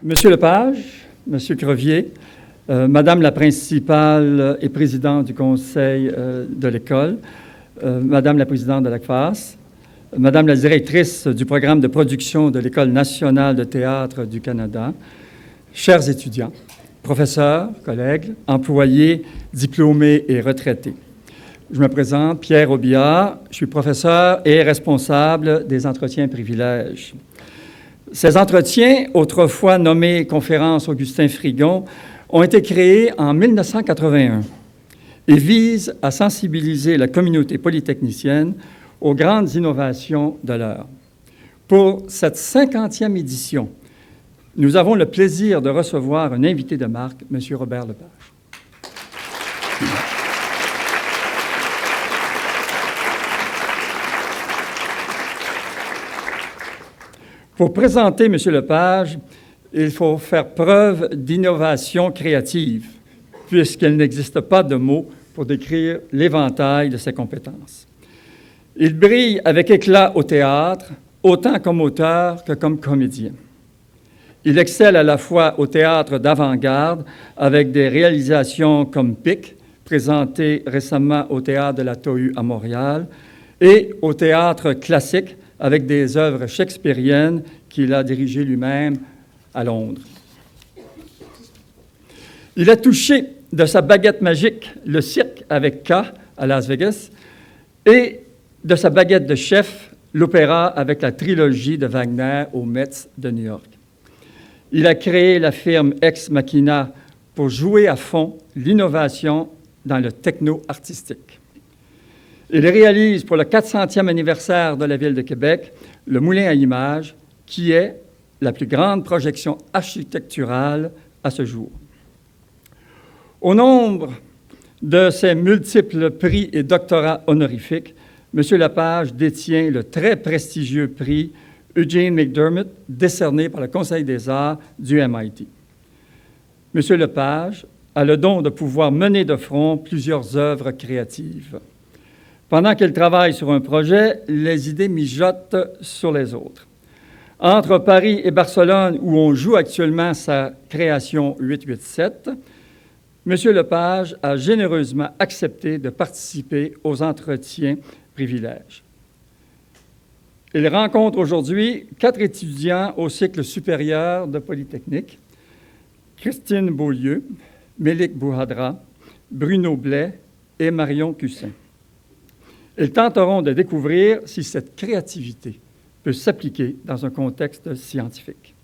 Monsieur Lepage, Monsieur Crevier, Madame la principale et présidente du conseil de l'école, Madame la présidente de l'ACFAS, Madame la directrice du programme de production de l'École nationale de théâtre du Canada, chers étudiants, professeurs, collègues, employés, diplômés et retraités. Je me présente, Pierre Aubiard, je suis professeur et responsable des entretiens privilèges. Ces entretiens, autrefois nommés Conférence Augustin Frigon, ont été créés en 1981 et visent à sensibiliser la communauté polytecnicienne aux grandes innovations de l'heure. Pour cette 50e édition, nous avons le plaisir de recevoir un invité de marque, M. Robert Lepage. Pour présenter M. Lepage, il faut faire preuve d'innovation créative, puisqu'il n'existe pas de mots pour décrire l'éventail de ses compétences. Il brille avec éclat au théâtre, autant comme auteur que comme comédien. Il excelle à la fois au théâtre d'avant-garde, avec des réalisations comme Pic, présenté récemment au Théâtre de la Tohu à Montréal, et au théâtre classique, avec des œuvres shakespeariennes qu'il a dirigées lui-même à Londres. Il a touché de sa baguette magique le cirque avec K à Las Vegas et de sa baguette de chef l'opéra avec la trilogie de Wagner au Met de New York. Il a créé la firme Ex Machina pour jouer à fond l'innovation dans le techno-artistique. Il réalise pour le 400e anniversaire de la Ville de Québec le Moulin à images, qui est la plus grande projection architecturale à ce jour. Au nombre de ses multiples prix et doctorats honorifiques, M. Lepage détient le très prestigieux prix Eugene McDermott, décerné par le Conseil des arts du MIT. M. Lepage a le don de pouvoir mener de front plusieurs œuvres créatives. Pendant qu'il travaille sur un projet, les idées mijotent sur les autres. Entre Paris et Barcelone, où on joue actuellement sa création 887, M. Lepage a généreusement accepté de participer aux entretiens privilèges. Il rencontre aujourd'hui 4 étudiants au cycle supérieur de Polytechnique, Christine Beaulieu, Mélik Bouhadra, Bruno Blais et Marion Cussin. Ils tenteront de découvrir si cette créativité peut s'appliquer dans un contexte scientifique.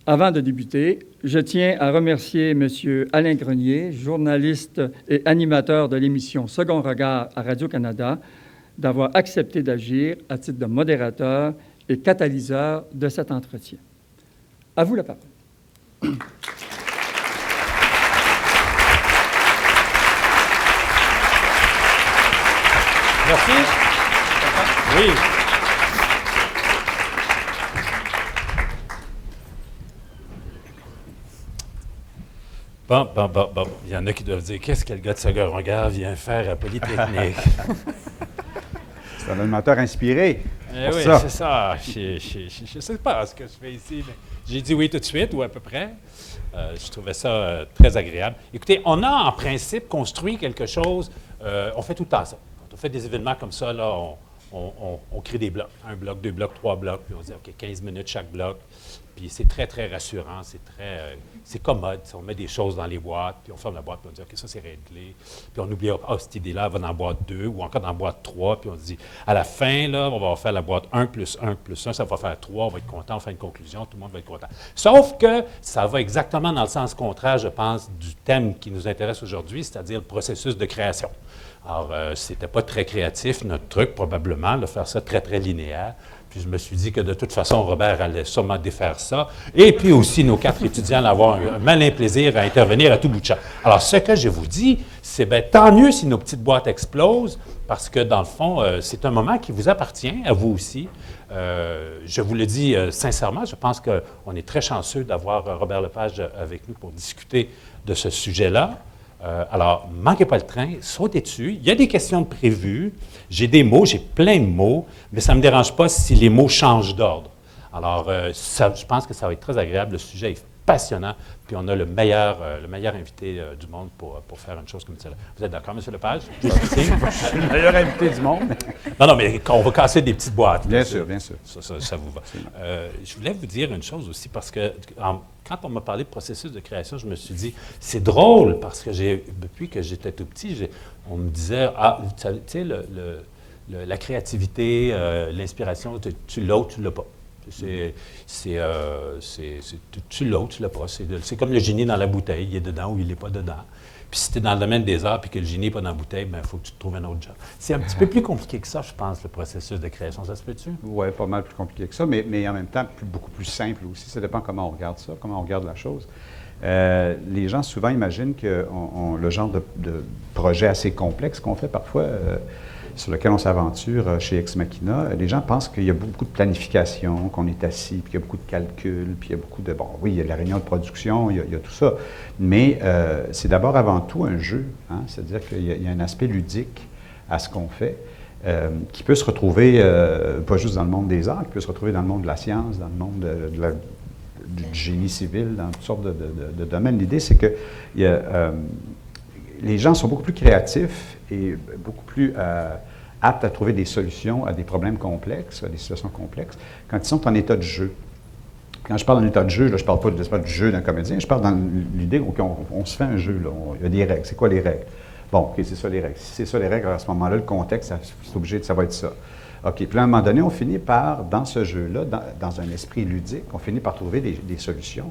Avant de débuter, je tiens à remercier M. Alain Grenier, journaliste et animateur de l'émission Second Regard à Radio-Canada, d'avoir accepté d'agir à titre de modérateur et catalyseur de cet entretien. À vous la parole. Merci. Oui. Bon. Il y en a qui doivent dire, qu'est-ce que le gars de Second Regard vient faire à Polytechnique? C'est un animateur inspiré. Oui, c'est ça. Je ne sais pas ce que je fais ici, mais j'ai dit oui tout de suite, ou à peu près. Je trouvais ça très agréable. Écoutez, on a en principe construit quelque chose, on fait tout le temps ça. Quand on fait des événements comme ça, là, on crée des blocs. 1 bloc, 2 blocs, 3 blocs, puis on dit, OK, 15 minutes chaque bloc. Puis c'est très, très rassurant, c'est commode. On met des choses dans les boîtes, puis on ferme la boîte, puis on dit, OK, ça, c'est réglé. Puis on oublie, cette idée-là, elle va dans la boîte 2 ou encore dans la boîte 3. Puis on se dit, à la fin, là, on va faire la boîte 1 plus 1 plus 1, ça va faire 3, on va être content, on fait une conclusion, tout le monde va être content. Sauf que ça va exactement dans le sens contraire, je pense, du thème qui nous intéresse aujourd'hui, c'est-à-dire le processus de création. Alors, c'était pas très créatif, notre truc, probablement, de faire ça très, très linéaire. Puis je me suis dit que de toute façon, Robert allait sûrement défaire ça. Et puis aussi, nos 4 étudiants allaient avoir un malin plaisir à intervenir à tout bout de champ. Alors, ce que je vous dis, c'est tant mieux si nos petites boîtes explosent, parce que dans le fond, c'est un moment qui vous appartient, à vous aussi. Je vous le dis sincèrement, je pense qu'on est très chanceux d'avoir Robert Lepage avec nous pour discuter de ce sujet-là. Alors, manquez pas le train, sautez dessus. Il y a des questions prévues. J'ai des mots, j'ai plein de mots, mais ça ne me dérange pas si les mots changent d'ordre. Alors, je pense que ça va être très agréable. Le sujet est passionnant. Puis on a le meilleur invité du monde pour faire une chose comme celle-là. Vous êtes d'accord, M. Lepage? Je suis le meilleur invité du monde. Non, mais on va casser des petites boîtes. Bien sûr, bien sûr. Ça vous va. Je voulais vous dire une chose aussi, parce que quand on m'a parlé de processus de création, je me suis dit, c'est drôle, parce que depuis que j'étais tout petit, on me disait, tu sais, la créativité, l'inspiration, tu l'as ou tu ne l'as pas. Tu l'as ou tu ne l'as pas. C'est comme le génie dans la bouteille, il est dedans ou il n'est pas dedans. Puis si tu es dans le domaine des arts et que le génie n'est pas dans la bouteille, il faut que tu te trouves un autre job. C'est un petit peu plus compliqué que ça, je pense, le processus de création. Ça se peut-tu? Oui, pas mal plus compliqué que ça, mais en même temps beaucoup plus simple aussi. Ça dépend comment on regarde ça, comment on regarde la chose. Les gens souvent imaginent que le genre de projet assez complexe qu'on fait parfois, sur lequel on s'aventure chez Ex Machina, les gens pensent qu'il y a beaucoup de planification, qu'on est assis, puis qu'il y a beaucoup de calculs, puis il y a beaucoup de... Bon, oui, il y a la réunion de production, il y a tout ça, mais c'est d'abord avant tout un jeu, hein? C'est-à-dire qu'il y a un aspect ludique à ce qu'on fait, qui peut se retrouver, pas juste dans le monde des arts, qui peut se retrouver dans le monde de la science, dans le monde du génie civil, dans toutes sortes de domaines. L'idée, c'est que les gens sont beaucoup plus créatifs et beaucoup plus aptes à trouver des solutions à des problèmes complexes, à des situations complexes, quand ils sont en état de jeu. Quand je parle en état de jeu, là, je ne parle pas du jeu d'un comédien, je parle dans l'idée qu'on se fait un jeu. Là, il y a des règles. C'est quoi les règles? Bon, OK, c'est ça les règles. Si c'est ça les règles, à ce moment-là, le contexte, c'est obligé, ça va être ça. OK, puis à un moment donné, on finit par, dans ce jeu-là, dans un esprit ludique, on finit par trouver des solutions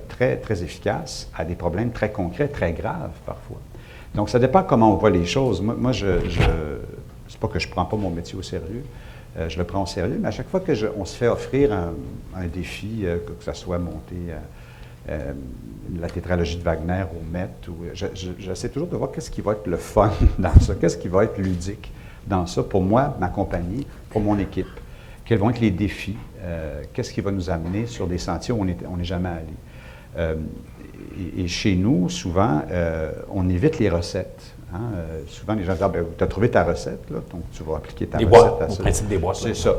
très, très efficaces à des problèmes très concrets, très graves parfois. Donc, ça dépend comment on voit les choses. Moi c'est pas que je ne prends pas mon métier au sérieux, je le prends au sérieux, mais à chaque fois qu'on se fait offrir un défi, que ça soit monter la tétralogie de Wagner au Met, j'essaie toujours de voir qu'est-ce qui va être le fun dans ça, qu'est-ce qui va être ludique dans ça pour moi, ma compagnie, pour mon équipe. Quels vont être les défis, qu'est-ce qui va nous amener sur des sentiers où on n'est jamais allé. Et chez nous, souvent, on évite les recettes. Hein? Souvent, les gens disent, tu as trouvé ta recette, là, donc tu vas appliquer ta recette à ça. Au principe des boîtes. C'est ça.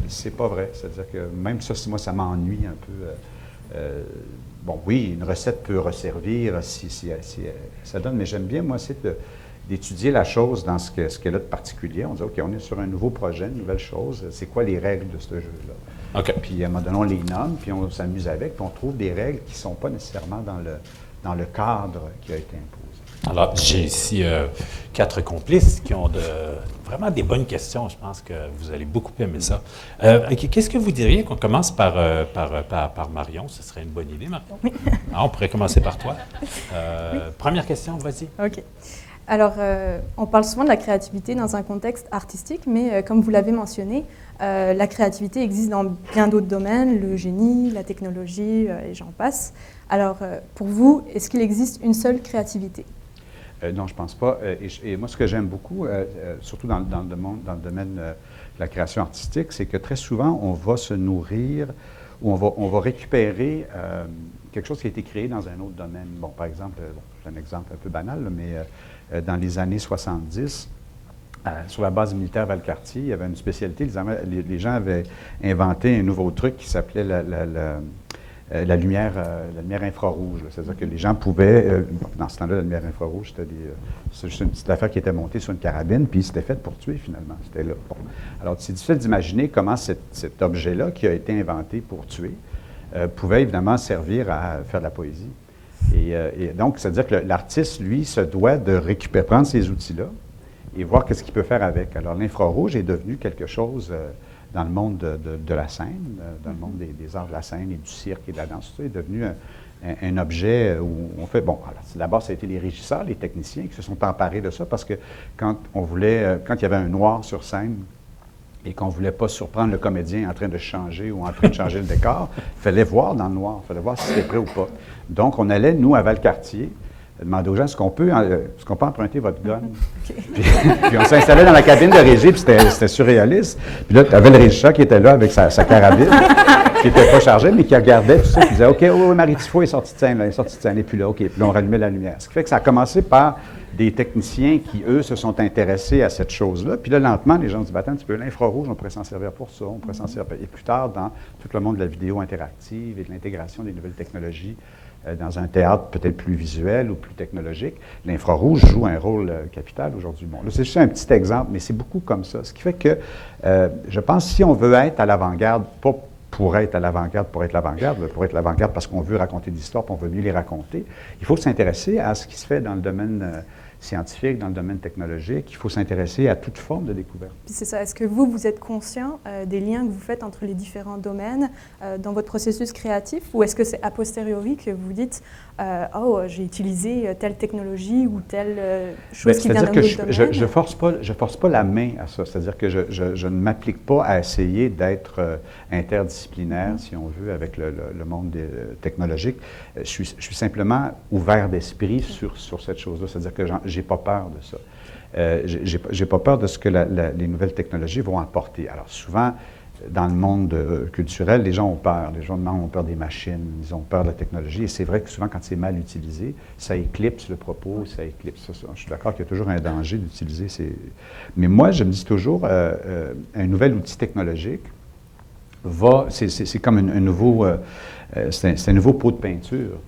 C'est pas vrai. C'est-à-dire que même ça, moi, ça m'ennuie un peu. Bon, oui, une recette peut resservir si ça donne, mais j'aime bien, moi, c'est d'étudier la chose dans ce qu'elle a de particulier. On dit, OK, on est sur un nouveau projet, une nouvelle chose. C'est quoi les règles de ce jeu-là? OK. Puis, à un moment donné, on les nomme, puis on s'amuse avec, puis on trouve des règles qui ne sont pas nécessairement dans le cadre qui a été imposé. Alors, j'ai ici 4 complices qui ont vraiment des bonnes questions. Je pense que vous allez beaucoup aimer ça. Qu'est-ce que vous diriez qu'on commence par Marion? Ce serait une bonne idée, Marion? Oui. On pourrait commencer par toi. Oui. Première question, vas-y. OK. Alors, on parle souvent de la créativité dans un contexte artistique, mais comme vous l'avez mentionné, la créativité existe dans bien d'autres domaines, le génie, la technologie, et j'en passe. Alors, pour vous, est-ce qu'il existe une seule créativité? Non, je ne pense pas. Et moi, ce que j'aime beaucoup, surtout dans le domaine de la création artistique, c'est que très souvent, on va se nourrir ou on va récupérer quelque chose qui a été créé dans un autre domaine. Bon, par exemple, c'est un exemple un peu banal, mais dans les années 70, sur la base militaire Valcartier, il y avait une spécialité. Les gens avaient inventé un nouveau truc qui s'appelait la lumière infrarouge. C'est-à-dire que les gens pouvaient, dans ce temps-là, la lumière infrarouge, c'est juste une petite affaire qui était montée sur une carabine, puis c'était fait pour tuer, finalement. C'était là. Bon. Alors, c'est difficile d'imaginer comment cet objet-là, qui a été inventé pour tuer, pouvait évidemment servir à faire de la poésie. Et donc, c'est-à-dire que l'artiste, lui, se doit de prendre ces outils-là et voir qu'est-ce qu'il peut faire avec. Alors, l'infrarouge est devenu quelque chose dans le monde de la scène, dans le monde des arts de la scène et du cirque et de la danse. Tout ça est devenu un objet où on fait... Bon, d'abord, ça a été les régisseurs, les techniciens qui se sont emparés de ça parce que quand il y avait un noir sur scène et qu'on ne voulait pas surprendre le comédien en train de changer ou en train de changer le décor, il fallait voir dans le noir, il fallait voir si c'était prêt ou pas. Donc, on allait, nous, à Valcartier, demander aux gens, est-ce qu'on peut emprunter votre gun? Okay. Puis on s'installait dans la cabine de régie, puis c'était surréaliste. Puis là, tu avais le régisseur qui était là avec sa carabine, qui n'était pas chargé, mais qui regardait tout ça, qui disait, OK, Marie Tifo est sorti de scène, là, il est sorti de scène, et puis là, OK, puis là, on rallumait la lumière. Ce qui fait que ça a commencé par des techniciens qui, eux, se sont intéressés à cette chose-là. Puis là, lentement, les gens disent, attends un petit peu, l'infrarouge, on pourrait s'en servir pour ça, on pourrait s'en servir. Et plus tard, dans tout le monde de la vidéo interactive et de l'intégration des nouvelles technologies, dans un théâtre peut-être plus visuel ou plus technologique, l'infrarouge joue un rôle capital aujourd'hui. Bon, là, c'est juste un petit exemple, mais c'est beaucoup comme ça. Ce qui fait que, je pense, si on veut être à l'avant-garde, pas pour être à l'avant-garde, pour être l'avant-garde parce qu'on veut raconter des histoires, puis on veut mieux les raconter, il faut s'intéresser à ce qui se fait dans le domaine scientifique, dans le domaine technologique. Il faut s'intéresser à toute forme de découverte. Puis c'est ça. Est-ce que vous êtes conscient des liens que vous faites entre les différents domaines dans votre processus créatif, ou est-ce que c'est a posteriori que vous dites « Oh, j'ai utilisé telle technologie ou telle chose qui vient d'un autre domaine » ? C'est-à-dire que je force pas la main à ça. C'est-à-dire que je ne m'applique pas à essayer d'être interdisciplinaire, si on veut, avec le monde technologique. Je suis simplement ouvert d'esprit sur cette chose-là. C'est-à-dire que j'ai pas peur de ça. J'ai pas peur de ce que les nouvelles technologies vont apporter. Alors souvent, dans le monde culturel, les gens ont peur. Les gens ont peur des machines, ils ont peur de la technologie. Et c'est vrai que souvent, quand c'est mal utilisé, ça éclipse le propos, ça éclipse ça. Je suis d'accord qu'il y a toujours un danger d'utiliser ces... Mais moi, je me dis toujours, un nouvel outil technologique c'est comme un nouveau pot de peinture.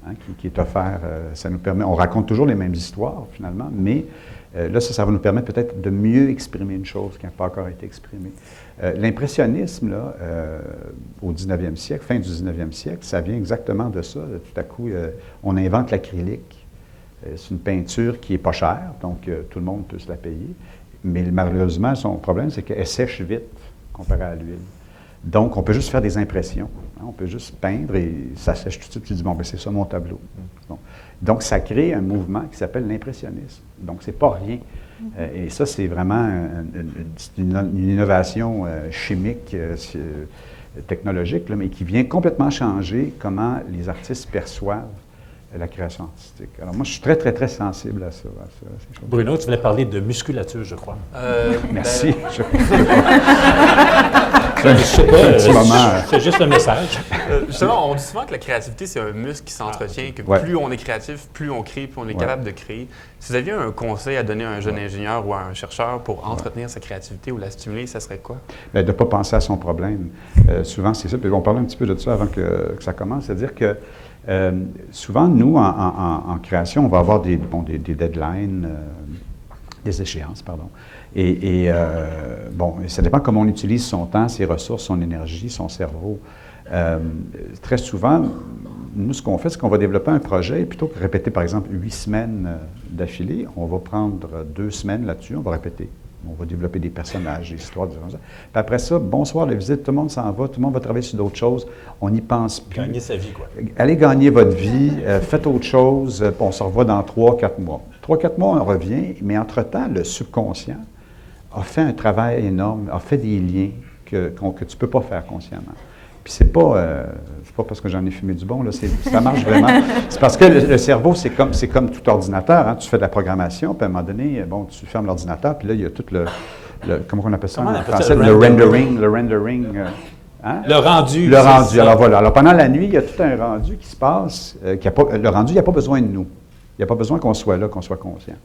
Hein, qui est offert. Ça nous permet, on raconte toujours les mêmes histoires, finalement, mais là, ça va nous permettre peut-être de mieux exprimer une chose qui n'a pas encore été exprimée. L'impressionnisme, là, au 19e siècle, fin du 19e siècle, ça vient exactement de ça. Tout à coup, on invente l'acrylique. C'est une peinture qui n'est pas chère, donc tout le monde peut se la payer. Mais malheureusement, son problème, c'est qu'elle sèche vite comparé à l'huile. Donc, on peut juste faire des impressions. Hein, on peut juste peindre et ça sèche tout de suite. Tu dis, bon, ben c'est ça mon tableau. Bon. Donc, ça crée un mouvement qui s'appelle l'impressionnisme. Donc, c'est pas rien. Et ça, c'est vraiment une innovation chimique, technologique, là, mais qui vient complètement changer comment les artistes perçoivent la création artistique. Alors moi, je suis très, très, très sensible à ça. Bruno, tu voulais parler de musculature, je crois. Merci. Je sais pas, c'est juste le message. Justement, on dit souvent que la créativité, c'est un muscle qui s'entretient, que plus on est créatif, plus on crée, plus on est capable de créer. Si vous aviez un conseil à donner à un jeune ingénieur ou à un chercheur pour entretenir sa créativité ou la stimuler, ça serait quoi? Bien, de ne pas penser à son problème. Souvent, c'est ça. Puis on parlait un petit peu de ça avant que ça commence. C'est-à-dire que souvent, nous, en création, on va avoir des deadlines, des échéances, pardon. Et ça dépend comment on utilise son temps, ses ressources, son énergie, son cerveau. Très souvent, nous, ce qu'on fait, c'est qu'on va développer un projet, et plutôt que répéter, par exemple, 8 semaines d'affilée, on va prendre 2 semaines là-dessus, on va répéter. On va développer des personnages, des histoires, des choses. Puis après ça, bonsoir, la visite, tout le monde s'en va, tout le monde va travailler sur d'autres choses. On n'y pense plus. Gagner sa vie, quoi. Allez gagner votre vie, faites autre chose, puis on se revoit dans 3-4 mois. 3-4 mois, on revient, mais entre-temps, le subconscient a fait un travail énorme, a fait des liens que tu ne peux pas faire consciemment. Puis c'est pas parce que j'en ai fumé du bon, là, ça marche vraiment. C'est parce que le cerveau, c'est comme tout ordinateur. Hein, tu fais de la programmation, puis à un moment donné, bon, tu fermes l'ordinateur, puis là, il y a tout comment on appelle ça en français? Le rendering. Hein? Le rendu. Le rendu. Alors voilà. Alors pendant la nuit, il y a tout un rendu qui se passe. Le rendu, il n'y a pas besoin de nous. Il n'y a pas besoin qu'on soit là, qu'on soit conscient.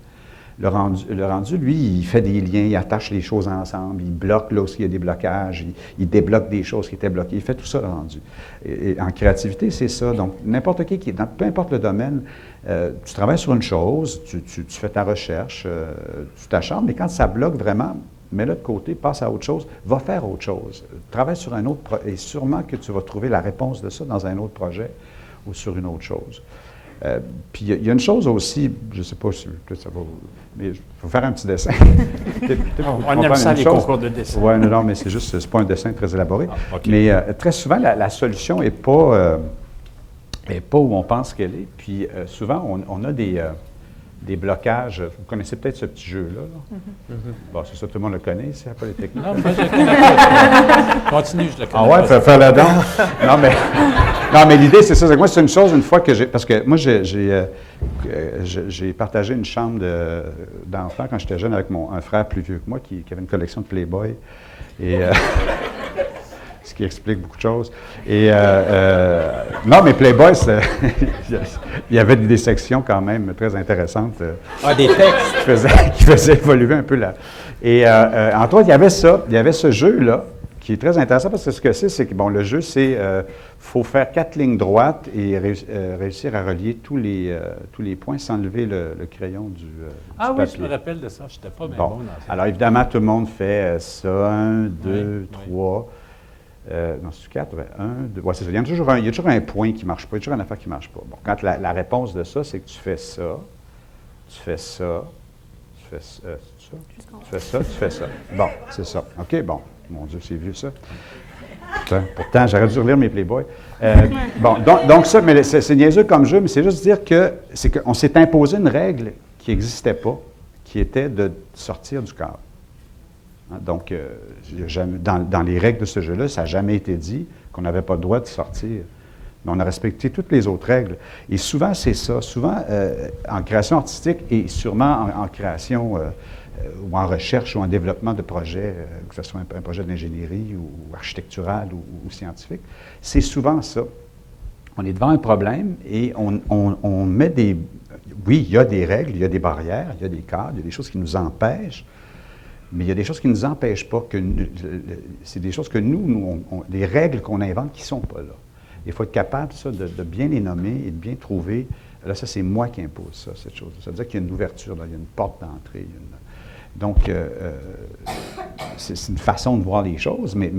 Le rendu, lui, il fait des liens, il attache les choses ensemble, il bloque là aussi, il y a des blocages, il débloque des choses qui étaient bloquées, il fait tout ça, le rendu. Et en créativité, c'est ça. Donc, n'importe qui peu importe le domaine, tu travailles sur une chose, tu fais ta recherche, tu t'acharnes, mais quand ça bloque vraiment, mets-le de côté, passe à autre chose, va faire autre chose. Travaille sur un autre projet, et sûrement que tu vas trouver la réponse de ça dans un autre projet ou sur une autre chose. Puis il y a une chose aussi, je ne sais pas si ça va, mais il faut faire un petit dessin. On aime ça, les concours de dessin. Oui, non, mais c'est pas un dessin très élaboré. Okay. Mais très souvent, la solution n'est pas où on pense qu'elle est. Puis souvent, on a des blocages. Vous connaissez peut-être ce petit jeu-là. Là. Bon, c'est ça, tout le monde le connaît, c'est à Polytechnique. Non, moi, je le connais. Continue, je le connais. Ah ouais, faire la dent. Non, mais l'idée, c'est ça. Moi, c'est une chose, une fois que parce que moi, j'ai partagé une chambre d'enfant quand j'étais jeune avec un frère plus vieux que moi qui avait une collection de Playboy. Et ce qui explique beaucoup de choses. Et non, mais Playboy, il y avait des sections quand même très intéressantes. Des textes. Qui faisaient évoluer un peu là. Et entre autres, il y avait ce jeu-là, qui est très intéressant parce que ce que c'est que, bon, le jeu, c'est, faut faire 4 lignes droites et réussir à relier tous les points sans lever le crayon du Oui, papier. je me rappelle de ça. Je n'étais pas bien Bon. bon dans ça. Alors, évidemment, tout le monde fait ça. 1, 2, 3. Non, c'est 4. 1, 2. Ouais, c'est ça. Il y a toujours un point qui ne marche pas. Il y a toujours une affaire qui ne marche pas. Bon, quand la réponse de ça, c'est que tu fais ça, tu fais ça, tu fais ça, tu fais ça, tu fais ça. Bon, c'est ça. OK, bon. Mon Dieu, c'est vieux, ça. Pourtant, j'aurais dû relire mes Playboy. Bon, donc ça, mais c'est niaiseux comme jeu, mais c'est juste dire qu'on s'est imposé une règle qui n'existait pas, qui était de sortir du cadre. Hein, donc, dans les règles de ce jeu-là, ça n'a jamais été dit qu'on n'avait pas le droit de sortir. Mais on a respecté toutes les autres règles. Et souvent, c'est ça. Souvent, en création artistique et sûrement en création ou en recherche ou en développement de projets, que ce soit un projet d'ingénierie ou architectural ou scientifique, c'est souvent ça. On est devant un problème et on met des... Oui, il y a des règles, il y a des barrières, il y a des cadres, il y a des choses qui nous empêchent, mais il y a des choses qui ne nous empêchent pas. C'est des choses que des règles qu'on invente qui ne sont pas là. Il faut être capable, ça, de bien les nommer et de bien trouver. Là, ça, c'est moi qui impose ça, cette chose. Ça veut dire qu'il y a une ouverture, là, il y a une porte d'entrée. Donc, c'est une façon de voir les choses, mais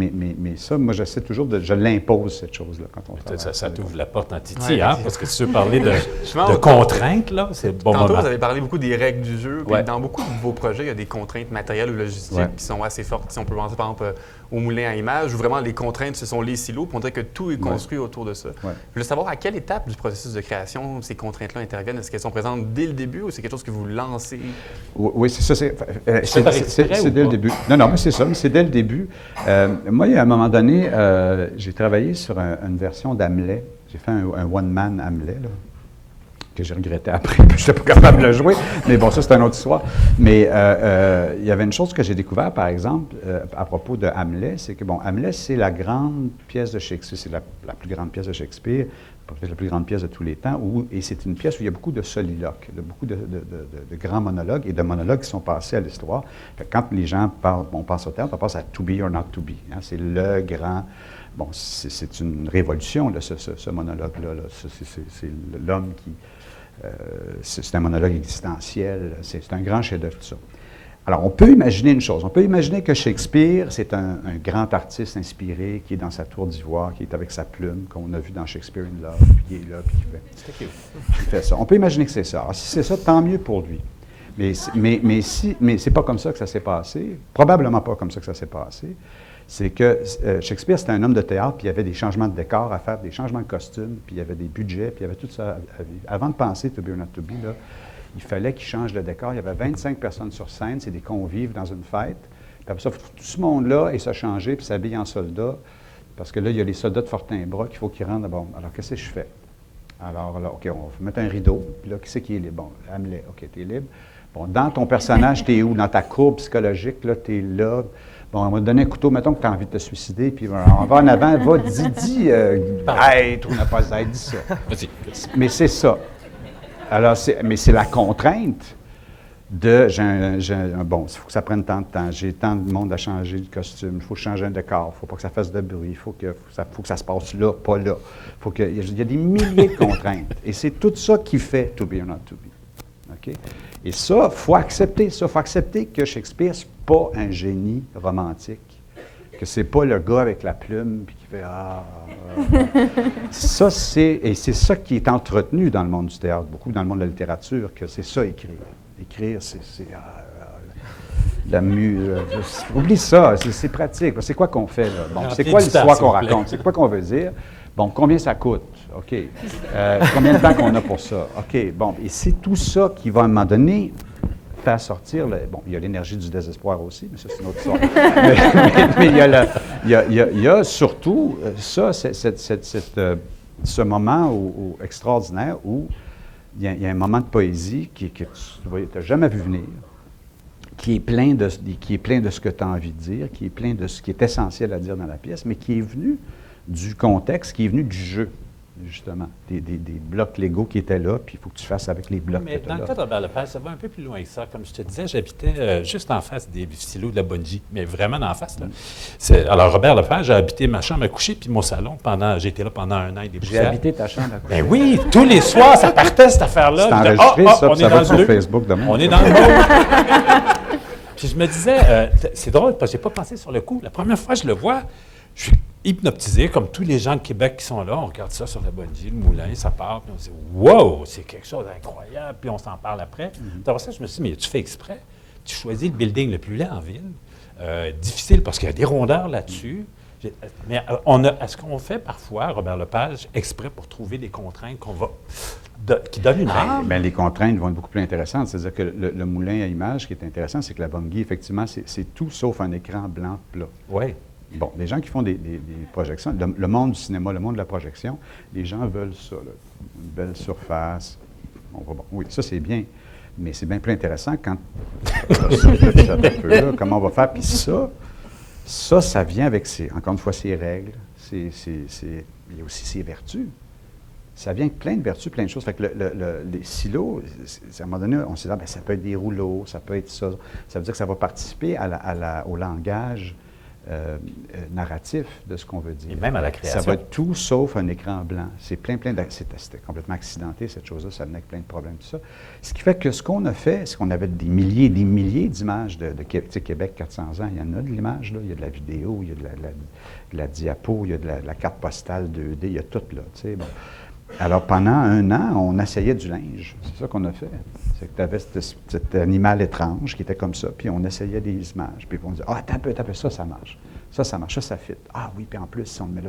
ça, moi, j'essaie toujours je l'impose, cette chose-là, quand on travaille. Ça t'ouvre la porte en titi, hein? Parce que si tu veux parler de Souvent, contraintes, là, c'est le bon tantôt, moment. vous avez parlé beaucoup des règles du jeu. Puis Ouais. dans beaucoup de vos projets, il y a des contraintes matérielles ou logistiques Ouais. qui sont assez fortes. Si on peut penser, par exemple, au moulin à images, où vraiment les contraintes, ce sont les silos, puis on dirait que tout est construit autour de ça. Ouais. Je voulais savoir à quelle étape du processus de création ces contraintes-là interviennent. Est-ce qu'elles sont présentes dès le début ou c'est quelque chose que vous lancez? Oui, c'est ça. C'est par exprès C'est ou dès le pas? début. Non, mais c'est ça, mais c'est dès le début. Moi, à un moment donné, j'ai travaillé sur une version d'Hamlet. J'ai fait un one-man Hamlet, là, que j'ai regretté après, je n'étais pas capable de le jouer. Mais bon, ça, c'est une autre histoire. Mais il y avait une chose que j'ai découvert, par exemple, à propos de Hamlet, c'est que, bon, Hamlet, c'est la grande pièce de Shakespeare. C'est la plus grande pièce de Shakespeare, peut-être la plus grande pièce de tous les temps, et c'est une pièce où il y a beaucoup de soliloques, beaucoup de grands monologues et de monologues qui sont passés à l'histoire. Quand les gens parlent, on pense au théâtre, on pense à « to be or not to be ». Hein, c'est le grand... Bon, c'est une révolution, là, ce monologue-là. Là. C'est l'homme qui... c'est un monologue existentiel. C'est un grand chef-d'œuvre, tout ça. Alors, on peut imaginer une chose. On peut imaginer que Shakespeare, c'est un grand artiste inspiré qui est dans sa tour d'ivoire, qui est avec sa plume, qu'on a vu dans Shakespeare in Love, puis qui est là, puis qui fait ça. On peut imaginer que c'est ça. Alors, si c'est ça, tant mieux pour lui. Mais c'est pas comme ça que ça s'est passé. Probablement pas comme ça que ça s'est passé. C'est que Shakespeare, c'était un homme de théâtre, puis il y avait des changements de décor à faire, des changements de costumes, puis il y avait des budgets, puis il y avait tout ça à vivre. Avant de penser To Be or Not To Be, là, il fallait qu'il change de décor. Il y avait 25 personnes sur scène, c'est des convives dans une fête. Puis après ça, tout ce monde-là est se changer, puis s'habiller en soldat, parce que là, il y a les soldats de Fortinbras qu'il faut qu'ils rentrent. Bon, alors qu'est-ce que je fais? Alors là, OK, on va mettre un rideau, puis là, qui c'est qui est libre? Bon, Hamlet, OK, t'es libre. Bon, dans ton personnage, t'es où? Dans ta courbe psychologique, là, t'es là. Bon, on va te donner un couteau, mettons que tu as envie de te suicider, puis on va en avant, va, dis, être ou ne pas être, dis ça. Vas-y. Mais c'est ça. Alors, mais c'est la contrainte de, bon, il faut que ça prenne tant de temps, j'ai tant de monde à changer de costume, il faut changer un décor, il ne faut pas que ça fasse de bruit, il faut que ça se passe là, pas là. Il y a des milliers de contraintes. Et c'est tout ça qui fait To Be or Not To Be. OK? Et ça, il faut accepter ça. Il faut accepter que Shakespeare, ce n'est pas un génie romantique, que ce n'est pas le gars avec la plume puis qui fait Ça, c'est ça qui est entretenu dans le monde du théâtre, beaucoup dans le monde de la littérature, que c'est ça, écrire. Écrire, c'est la muse. Oublie ça, c'est pratique. C'est quoi qu'on fait, là? Bon, c'est quoi l'histoire qu'on raconte? C'est quoi qu'on veut dire? Bon, combien ça coûte? OK. Combien de temps qu'on a pour ça? OK. Bon, et c'est tout ça qui va, à un moment donné, faire sortir... Bon, il y a l'énergie du désespoir aussi, mais ça, c'est une autre histoire. mais il y a surtout ça, ce moment extraordinaire où il y a un moment de poésie que tu n'as jamais vu venir. qui est plein de ce que tu as envie de dire, qui est plein de ce qui est essentiel à dire dans la pièce, mais qui est venu du contexte, qui est venu du jeu, justement. Des blocs Lego qui étaient là, puis il faut que tu fasses avec les blocs. Mais dans le cas de Robert Lepage, ça va un peu plus loin que ça. Comme je te disais, j'habitais juste en face des silos de la Bungie, mais vraiment en face. Là. Alors, Robert Lepage a habité ma chambre à coucher puis mon salon. J'ai été là pendant 1 an et des poussières. J'ai habité ta chambre à coucher. Ben oui, tous les soirs, ça partait cette affaire-là. C'est enregistré, ça, on ça est va dans sur le Facebook demain. On est dans le mode. Puis je me disais, c'est drôle, parce que je n'ai pas pensé sur le coup. La première fois que je le vois, je suis hypnotisé, comme tous les gens de Québec qui sont là. On regarde ça sur la Bungie, le moulin, ça part, puis on se dit « Wow, c'est quelque chose d'incroyable », puis on s'en parle après. Après ça, je me suis dit « Mais tu fais exprès, tu choisis le building le plus laid en ville, difficile parce qu'il y a des rondeurs là-dessus. » Mais est-ce qu'on fait parfois, Robert Lepage, exprès pour trouver des contraintes qui donnent une règle? Bien, les contraintes vont être beaucoup plus intéressantes. C'est-à-dire que le moulin à images, qui est intéressant, c'est que la Bungie, effectivement, c'est tout sauf un écran blanc plat. Oui. Bon, les gens qui font des projections, le monde du cinéma, le monde de la projection, les gens veulent ça, là, une belle surface. Oui, ça, c'est bien. Mais c'est bien plus intéressant quand comment on va faire. Puis ça vient avec, encore une fois, ses règles. Il y a aussi ses vertus. Ça vient avec plein de vertus, plein de choses. Fait que les silos, à un moment donné, on s'est dit, ça peut être des rouleaux, ça peut être ça. Ça veut dire que ça va participer au langage narratif de ce qu'on veut dire. Et même à la création. Ça va être tout sauf un écran blanc. C'était complètement accidenté, cette chose-là. Ça venait avec plein de problèmes, tout ça. Ce qui fait que ce qu'on a fait, c'est qu'on avait des milliers et des milliers d'images de Québec 400 ans. Il y en a de l'image, là. Il y a de la vidéo, il y a de la diapo, il y a de la carte postale 2D, il y a tout, là. Bon. Alors, pendant 1 an, on essayait du linge. C'est ça qu'on a fait. C'est que tu avais cet animal étrange qui était comme ça, puis on essayait des images. Puis on disait, t'as un peu, ça marche. Ça marche, ça fit. Ah oui, puis en plus, si on le met là.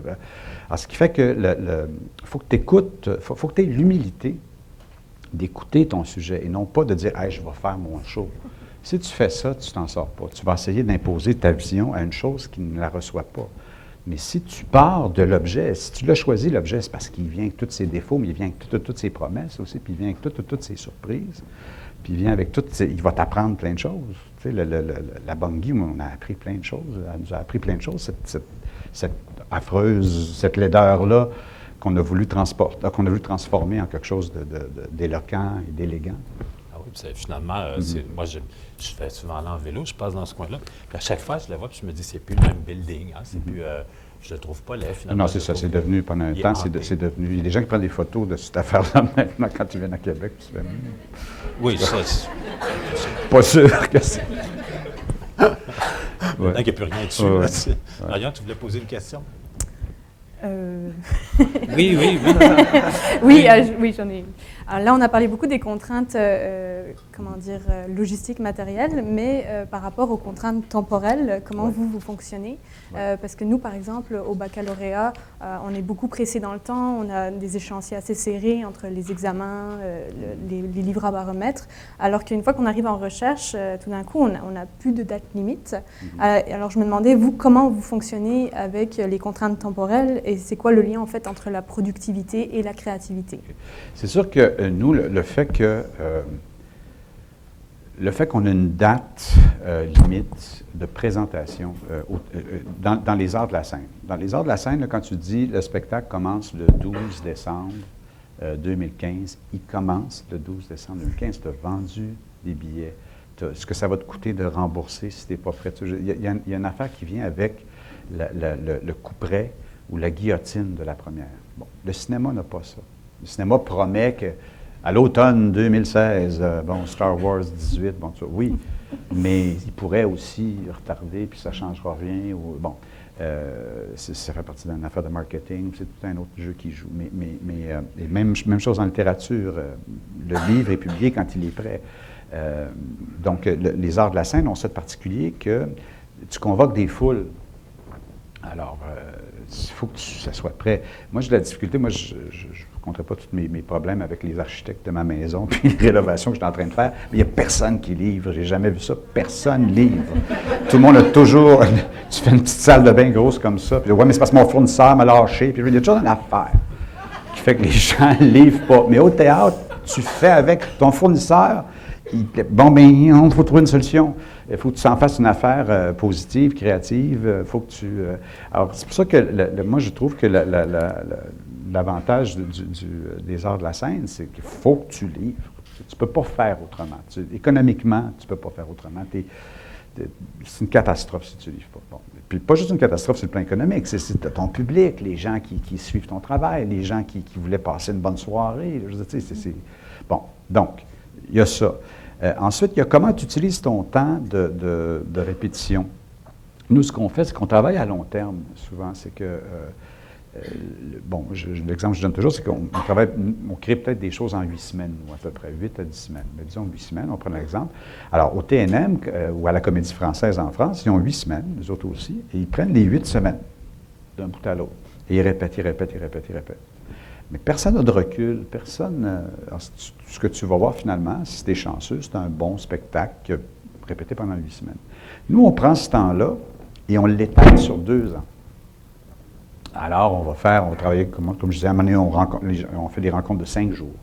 Alors, ce qui fait que faut que tu écoutes, faut que tu aies l'humilité d'écouter ton sujet et non pas de dire, je vais faire mon show. Si tu fais ça, tu t'en sors pas. Tu vas essayer d'imposer ta vision à une chose qui ne la reçoit pas. Mais si tu pars de l'objet, si tu l'as choisi, l'objet, c'est parce qu'il vient avec tous ses défauts, mais il vient avec toutes ses promesses aussi, puis il vient avec toutes ses surprises, puis il vient avec il va t'apprendre plein de choses. Tu sais, la Bungie, on a appris plein de choses. Elle nous a appris plein de choses, cette affreuse, cette laideur-là qu'on a voulu transformer en quelque chose d'éloquent et d'élégant. Ah oui, puis finalement, moi, je fais souvent là en vélo, je passe dans ce coin-là, puis à chaque fois, je la vois, puis je me dis, c'est plus le même building, hein, c'est plus... je le trouve pas laid, finalement. Non, c'est ça, c'est devenu, pendant un temps, c'est devenu... Il y a des gens qui prennent des photos de cette affaire-là maintenant, quand tu viens à Québec, tu fais... Oui, ça... Pas sûr que c'est... Maintenant qu'il n'y a plus rien dessus. Marianne, tu voulais poser une question? Oui. Oui, j'en ai. Alors là, on a parlé beaucoup des contraintes, logistiques, matérielles, mais par rapport aux contraintes temporelles, comment vous fonctionnez? Parce que nous, par exemple, au baccalauréat, on est beaucoup pressé dans le temps, on a des échéanciers assez serrés entre les examens, les livrables à remettre, alors qu'une fois qu'on arrive en recherche, tout d'un coup, on n'a plus de date limite. Alors, je me demandais, vous, comment vous fonctionnez avec les contraintes temporelles et c'est quoi le lien, en fait, entre la productivité et la créativité? C'est sûr que nous, le fait qu'on ait une date limite de présentation dans les arts de la scène. Dans les arts de la scène, là, quand tu dis le spectacle commence le 12 décembre 2015, il commence le 12 décembre 2015, tu as vendu des billets. Ce que ça va te coûter de rembourser si tu n'es pas prêt. Il y a une affaire qui vient avec le couperet ou la guillotine de la première. Bon, le cinéma n'a pas ça. Le cinéma promet qu'à l'automne 2016, Star Wars 18, oui, mais il pourrait aussi retarder, puis ça ne changera rien. Ça fait partie d'une affaire de marketing, c'est tout un autre jeu qui joue. Et même chose en littérature, le livre est publié quand il est prêt. Donc, les arts de la scène ont ça de particulier que tu convoques des foules. Alors, il faut que ça soit prêt. Moi, j'ai de la difficulté. Moi, je ne compterai pas tous mes problèmes avec les architectes de ma maison puis les rénovations que je suis en train de faire. Mais il n'y a personne qui livre. J'ai jamais vu ça. Personne livre. Tout le monde a toujours... Tu fais une petite salle de bain grosse comme ça. Puis, ouais, mais c'est parce que mon fournisseur m'a lâché. Puis, il y a toujours une affaire qui fait que les gens ne livrent pas. Mais au théâtre, tu fais avec ton fournisseur. Il faut trouver une solution. Il faut que tu s'en fasses une affaire positive, créative. Il faut que tu... alors, c'est pour ça que moi, je trouve que l'avantage des arts de la scène, c'est qu'il faut que tu livres. Tu ne peux pas faire autrement. Économiquement, tu ne peux pas faire autrement. C'est une catastrophe si tu ne livres pas. Bon. Puis pas juste une catastrophe sur le plan économique, c'est ton public, les gens qui suivent ton travail, les gens qui voulaient passer une bonne soirée. Je veux dire, bon, donc, il y a ça. Ensuite, il y a comment tu utilises ton temps de répétition. Nous, ce qu'on fait, c'est qu'on travaille à long terme, souvent. C'est que, l'exemple que je donne toujours, c'est qu'on crée peut-être des choses en 8 semaines, ou à peu près 8 à 10 semaines. Mais disons 8 semaines, on prend l'exemple. Alors, au TNM, ou à la Comédie Française en France, ils ont 8 semaines, les autres aussi, et ils prennent les 8 semaines, d'un bout à l'autre. Et ils répètent. Mais personne n'a de recul, personne... ce que tu vas voir finalement, si tu es chanceux, c'est un bon spectacle répété pendant 8 semaines. Nous, on prend ce temps-là et on l'étale sur 2 ans. Alors, on va travailler, comme je disais, à un moment donné, on fait des rencontres de 5 jours.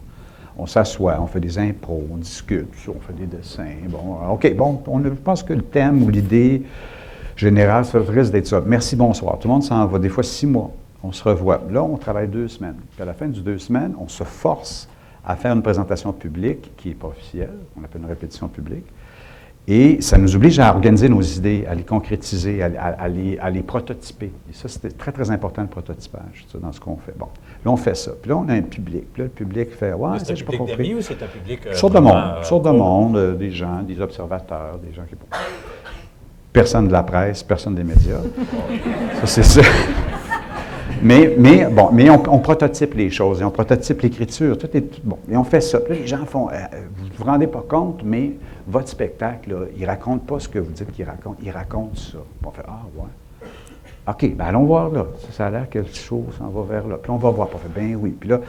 On s'assoit, on fait des impros, on discute, on fait des dessins. Bon, OK, bon, je pense que le thème ou l'idée générale, ça risque d'être ça. Merci, bonsoir. Tout le monde s'en va, des fois 6 mois. On se revoit. Là, on travaille 2 semaines. Puis à la fin du 2 semaines, on se force à faire une présentation publique qui n'est pas officielle. On appelle une répétition publique. Et ça nous oblige à organiser nos idées, à les concrétiser, à les prototyper. Et ça, c'était très, très important, le prototypage, dans ce qu'on fait. Bon, là, on fait ça. Puis là, on a un public. Puis là, le public fait « Ouais, ça, j'ai pas compris. » C'est un public d'amis ou c'est un public... sorte de monde, des gens, des observateurs, des gens qui... Personne de la presse, personne des médias. Ça, c'est ça. Mais on prototype les choses, et on prototype l'écriture, tout est bon. Et on fait ça. Puis là, les gens font, vous ne vous rendez pas compte, mais votre spectacle, là, il ne raconte pas ce que vous dites qu'il raconte, il raconte ça. Puis on fait, ah ouais. OK, bien allons voir là. Ça a l'air que le show s'en va vers là. Puis on va voir. Puis on fait, ben oui. Puis là,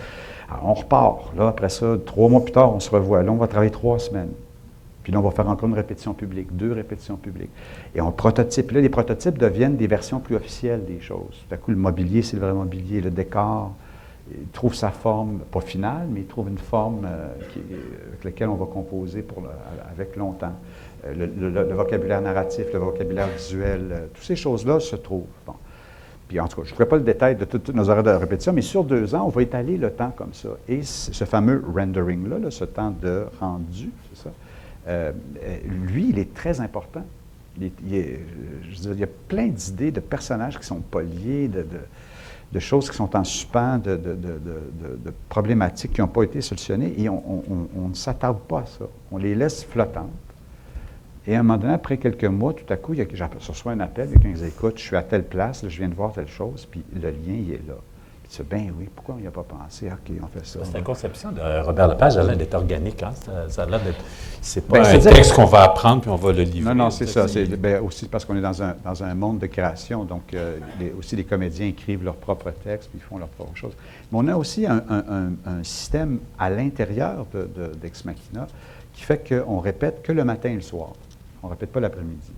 alors, on repart. Là, après ça, 3 mois plus tard, on se revoit. Là, on va travailler 3 semaines. Puis là, on va faire encore une répétition publique, 2 répétitions publiques. Et on prototype. Là, les prototypes deviennent des versions plus officielles des choses. Tout à coup, le mobilier, c'est le vrai mobilier. Le décor, il trouve sa forme, pas finale, mais il trouve une forme avec laquelle on va composer avec longtemps. Le vocabulaire narratif, le vocabulaire visuel, toutes ces choses-là se trouvent. Bon. Puis en tout cas, je ne ferai pas le détail de tous nos horaires de répétition, mais sur 2 ans, on va étaler le temps comme ça. Et ce fameux rendering-là, ce temps de rendu, c'est ça, lui, il est très important. Je veux dire, il y a plein d'idées de personnages qui sont pas liés, de choses qui sont en suspens, de problématiques qui n'ont pas été solutionnées, et on ne s'attarde pas à ça. On les laisse flottantes. Et à un moment donné, après quelques mois, tout à coup, je reçois un appel, quelqu'un qui dit « Écoute, je suis à telle place, là, je viens de voir telle chose, puis le lien, il est là. » Puis tu dis « Ben oui, pourquoi on n'y a pas pensé? OK, on fait ça. » C'est la conception de Robert Lepage, elle a l'air d'être organique. Hein? Ça a l'air d'être... C'est pas ben, un texte qu'on va apprendre puis on va le livrer. Non, c'est ça. C'est aussi parce qu'on est dans un monde de création, donc aussi les comédiens écrivent leurs propres textes puis ils font leurs propres choses. Mais on a aussi un système à l'intérieur d'Ex Machina qui fait qu'on répète que le matin et le soir. On ne répète pas l'après-midi.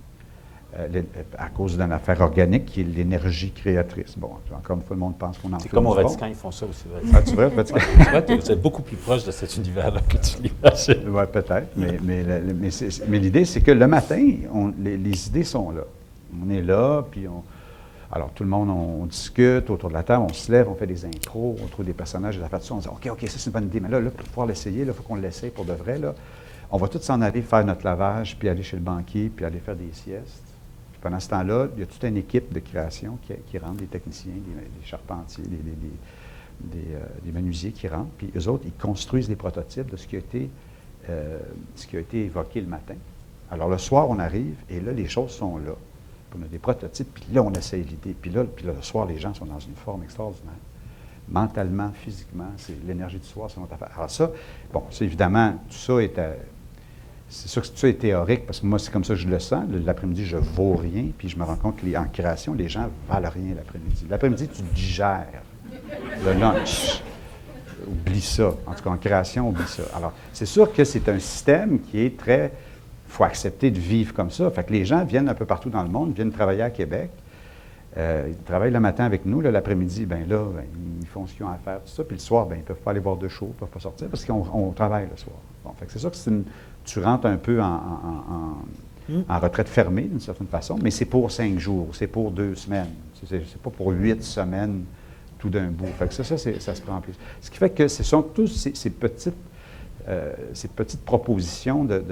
À cause d'une affaire organique qui est l'énergie créatrice. Bon, encore une fois, le monde pense qu'on en fait. C'est comme au Vatican, ils font ça aussi. Ah, tu vois, le Vatican? Vous êtes beaucoup plus proche de cet univers-là que tu l'imagines. Oui, peut-être. Mais l'idée, c'est que le matin, les idées sont là. On est là, puis alors, tout le monde, on discute autour de la table, on se lève, on fait des impros, on trouve des personnages, des affaires de ça, on dit « OK, ça, c'est une bonne idée. Mais là, pour pouvoir l'essayer, il faut qu'on l'essaye pour de vrai. Là. On va tous s'en aller faire notre lavage, puis aller chez le banquier, puis aller faire des siestes. Puis pendant ce temps-là, il y a toute une équipe de création qui rentre, des techniciens, des charpentiers, des menuisiers qui rentrent, puis eux autres, ils construisent des prototypes de ce qui a été évoqué le matin. Alors, le soir, on arrive, et là, les choses sont là. Puis on a des prototypes, puis là, on essaye l'idée. Puis là, le soir, les gens sont dans une forme extraordinaire. Mentalement, physiquement, c'est l'énergie du soir, c'est notre affaire. Alors ça, bon, c'est évidemment, tout ça est... c'est sûr que tout ça est théorique, parce que moi, c'est comme ça que je le sens. L'après-midi, je ne vaux rien, puis je me rends compte qu'en création, les gens ne valent rien l'après-midi. L'après-midi, tu digères. Le lunch, oublie ça. En tout cas, en création, oublie ça. Alors, c'est sûr que c'est un système qui est très... Il faut accepter de vivre comme ça. Fait que les gens viennent un peu partout dans le monde, viennent travailler à Québec. Ils travaillent le matin avec nous. L'après-midi, ils font ce qu'ils ont à faire, tout ça. Puis le soir, ils ne peuvent pas aller voir de show, ils ne peuvent pas sortir parce qu'on travaille le soir. Bon, fait que c'est sûr que tu rentres un peu en retraite fermée d'une certaine façon, mais c'est pour 5 jours, c'est pour 2 semaines. C'est pas pour 8 semaines tout d'un bout. Fait que ça se prend en plus. Ce qui fait que ce sont tous ces petites propositions de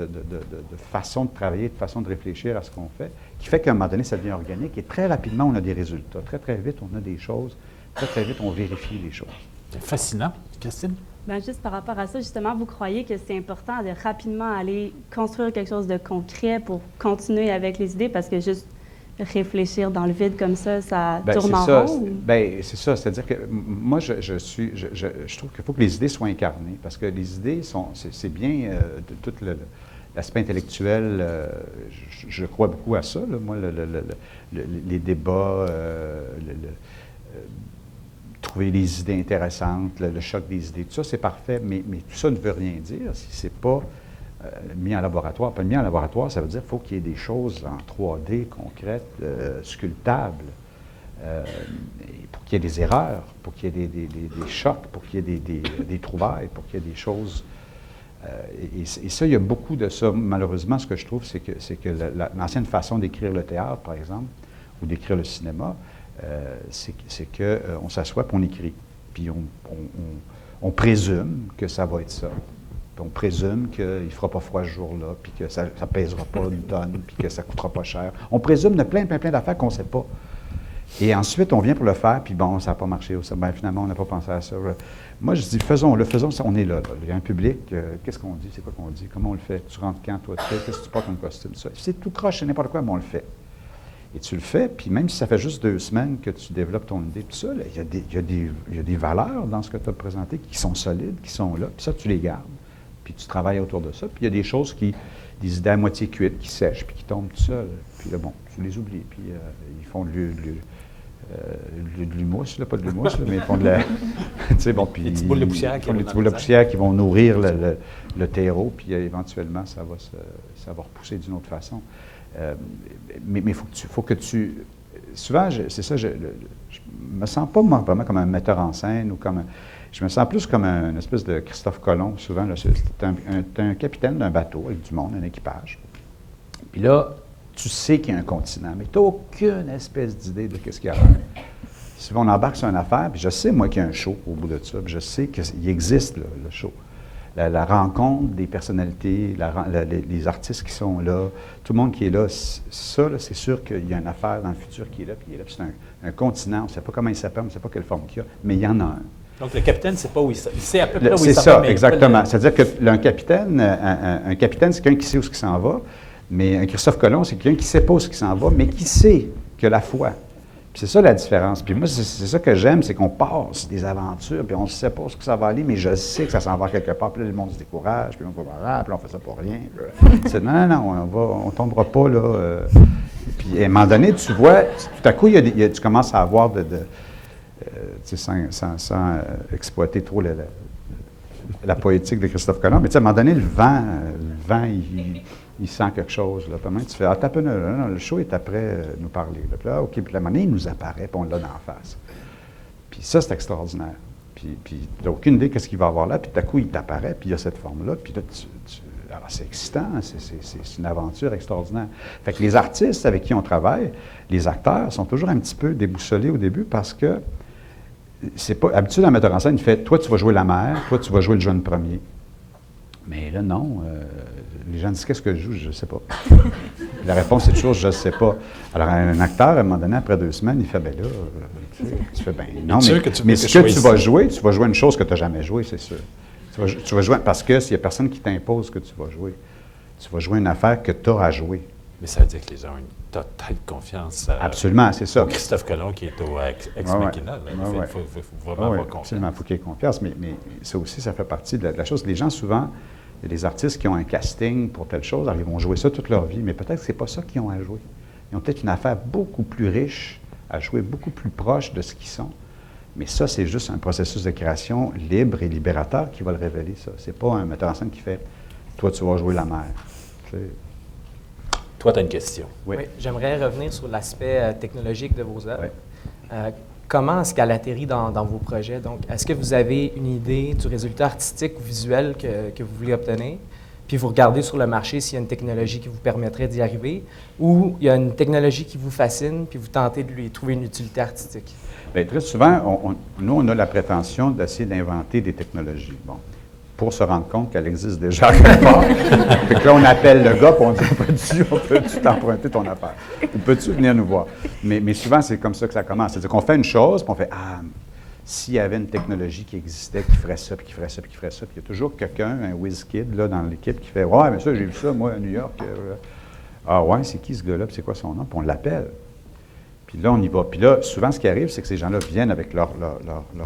façon de travailler, de façon de réfléchir à ce qu'on fait, qui fait qu'à un moment donné, ça devient organique et très rapidement, on a des résultats. Très, très vite, on a des choses. Très, très vite, on vérifie les choses. C'est fascinant. Christine? Bien, juste par rapport à ça, justement, vous croyez que c'est important de rapidement aller construire quelque chose de concret pour continuer avec les idées, parce que juste réfléchir dans le vide comme ça tourne en rond? Bien, c'est ça. C'est-à-dire que moi, je trouve qu'il faut que les idées soient incarnées, parce que les idées c'est bien tout l'aspect intellectuel. Je crois beaucoup à ça. Là. Moi, les débats, trouver des idées intéressantes, le choc des idées, tout ça, c'est parfait, mais tout ça ne veut rien dire si ce n'est pas mis en laboratoire. Pas mis en laboratoire, ça veut dire qu'il faut qu'il y ait des choses en 3D, concrètes, sculptables, pour qu'il y ait des erreurs, pour qu'il y ait des chocs, pour qu'il y ait des trouvailles, pour qu'il y ait des choses. Et ça, il y a beaucoup de ça. Malheureusement, ce que je trouve, c'est que l'ancienne façon d'écrire le théâtre, par exemple, ou d'écrire le cinéma, c'est qu'on s'assoit et on écrit. Puis on présume que ça va être ça. Puis on présume qu'il ne fera pas froid ce jour-là, puis que ça ne pèsera pas une tonne, puis que ça ne coûtera pas cher. On présume de plein d'affaires qu'on ne sait pas. Et ensuite, on vient pour le faire, puis bon, ça n'a pas marché. Bien, finalement, on n'a pas pensé à ça. Moi, je dis, faisons-le, on est là. Il y a un public, qu'est-ce qu'on dit? C'est quoi qu'on dit? Comment on le fait? Tu rentres quand, toi? Qu'est-ce que tu portes comme costume? Ça? C'est tout croche, c'est n'importe quoi, mais on le fait. Et tu le fais, puis même si ça fait juste 2 semaines que tu développes ton idée, puis ça, il y a des valeurs dans ce que tu as présenté qui sont solides, qui sont là, puis ça, tu les gardes. Puis tu travailles autour de ça, puis il y a des choses des idées à moitié cuites, qui sèchent, puis qui tombent tout seuls. Puis là, bon, tu les oublies, puis ils font de l'humus, pas de l'humus, mais ils font de la... tu sais, bon, puis... Les petites boules de poussière qui vont nourrir le terreau, puis éventuellement, ça va repousser d'une autre façon. Mais il faut que tu... Souvent, c'est ça, je me sens pas moi, vraiment comme un metteur en scène ou comme... Je me sens plus comme une espèce de Christophe Colomb, souvent. C'est un capitaine d'un bateau avec du monde, un équipage. Puis là, tu sais qu'il y a un continent, mais tu n'as aucune espèce d'idée de qu'est-ce qu'il y a à faire. Souvent, on embarque sur une affaire, puis je sais, moi, qu'il y a un show au bout de ça, puis je sais qu'il existe, là, le show. La rencontre des personnalités, les artistes qui sont là, tout le monde qui est là, ça, là, c'est sûr qu'il y a une affaire dans le futur qui est là, puis c'est un continent, on ne sait pas comment il s'appelle, on ne sait pas quelle forme qu'il a, mais il y en a un. Donc, le capitaine, c'est pas où il sait à peu près où il s'en va. C'est ça, exactement. C'est-à-dire qu'un capitaine, un capitaine, c'est quelqu'un qui sait où il s'en va, mais un Christophe Colomb, c'est quelqu'un qui ne sait pas où il s'en va, mais qui sait que la foi. Puis c'est ça la différence. Puis moi, c'est ça que j'aime, c'est qu'on passe des aventures, puis on ne sait pas où ça va aller, mais je sais que ça s'en va quelque part. Puis là, le monde se décourage, puis on va puis on fait ça pour rien. Non, on ne tombera pas, là. Puis à un moment donné, tu vois, tout à coup, tu commences à avoir sans exploiter trop la poétique de Christophe Colomb, mais à un moment donné, le vent il sent quelque chose. Là. Puis tu fais, t'as peu, le show est après nous parler. Là. Puis là, OK, puis la monnaie, il nous apparaît, puis on l'a dans la face. Puis ça, c'est extraordinaire. Puis tu n'as aucune idée de ce qu'il va avoir là, puis tout à coup, il t'apparaît, puis il y a cette forme-là, puis là, alors c'est excitant, c'est une aventure extraordinaire. Fait que les artistes avec qui on travaille, les acteurs, sont toujours un petit peu déboussolés au début parce que c'est pas... Habitude, un metteur en scène, il fait « Toi, tu vas jouer la mère, toi, tu vas jouer le jeune premier. » Mais là, non. Les gens disent « Qu'est-ce que je joue? Je ne sais pas. » La réponse est toujours « Je ne sais pas. » Alors, un acteur, à un moment donné, après 2 semaines, il fait « Ben là, tu fais ben non, mais ce que tu vas jouer une chose que tu n'as jamais jouée, c'est sûr. Tu vas jouer parce que s'il n'y a personne qui t'impose que tu vas jouer, tu vas jouer une affaire que tu as à jouer. Mais ça veut dire que les gens ont une totale confiance. Absolument, c'est ça. Christophe Colomb qui est au Ex Machina. Il faut vraiment avoir confiance. Absolument, il faut qu'il y ait confiance. Mais ça aussi, ça fait partie de la chose. Les gens, souvent, il y a des artistes qui ont un casting pour telle chose, alors ils vont jouer ça toute leur vie, mais peut-être que ce n'est pas ça qu'ils ont à jouer. Ils ont peut-être une affaire beaucoup plus riche à jouer, beaucoup plus proche de ce qu'ils sont. Mais ça, c'est juste un processus de création libre et libérateur qui va le révéler, ça. C'est pas un metteur en scène qui fait « Toi, tu vas jouer la mère. » Toi, tu as une question. Oui, j'aimerais revenir sur l'aspect technologique de vos œuvres. Oui. Comment est-ce qu'elle atterrit dans vos projets? Donc, est-ce que vous avez une idée du résultat artistique ou visuel que vous voulez obtenir? puis vous regardez sur le marché s'il y a une technologie qui vous permettrait d'y arriver, ou il y a une technologie qui vous fascine, puis vous tentez de lui trouver une utilité artistique? Bien, très souvent, nous, on a la prétention d'essayer d'inventer des technologies. Bon, pour se rendre compte qu'elle existe déjà quelque part. Fait que là, on appelle le gars, puis on dit, on peut-tu t'emprunter ton affaire? Ou peux-tu venir nous voir? Mais souvent, c'est comme ça que ça commence. C'est-à-dire qu'on fait une chose, puis on fait, s'il y avait une technologie qui existait, qui ferait ça, puis qui ferait ça, puis qui ferait ça, puis il y a toujours quelqu'un, un whiz kid, là, dans l'équipe, qui fait, ouais, mais ça, j'ai vu ça, moi, à New York. Ah ouais, c'est qui ce gars-là, puis c'est quoi son nom? Puis on l'appelle. Puis là, on y va. Puis là, souvent, ce qui arrive, c'est que ces gens-là viennent avec leur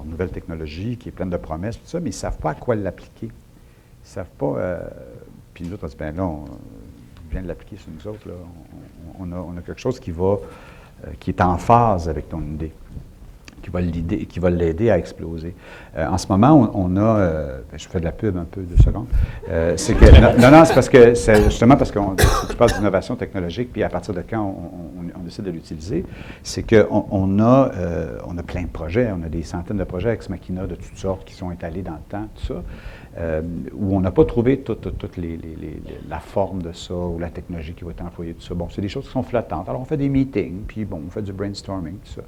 nouvelle technologie qui est pleine de promesses, tout ça, mais ils ne savent pas à quoi l'appliquer. Ils ne savent pas. Puis nous autres, on dit, bien là, on vient de l'appliquer sur nous autres. Là. On a quelque chose qui est en phase avec ton idée, qui va l'aider à exploser. En ce moment, on a, je fais de la pub un peu, 2 secondes, c'est que, non, c'est parce que, c'est justement parce que tu parles d'innovation technologique, puis à partir de quand on décide de l'utiliser, c'est qu'on a plein de projets, on a des centaines de projets Ex Machina de toutes sortes qui sont étalés dans le temps, tout ça, où on n'a pas trouvé toute la forme de ça, ou la technologie qui va être employée, tout ça. Bon, c'est des choses qui sont flottantes. Alors, on fait des meetings, puis bon, on fait du brainstorming, tout ça.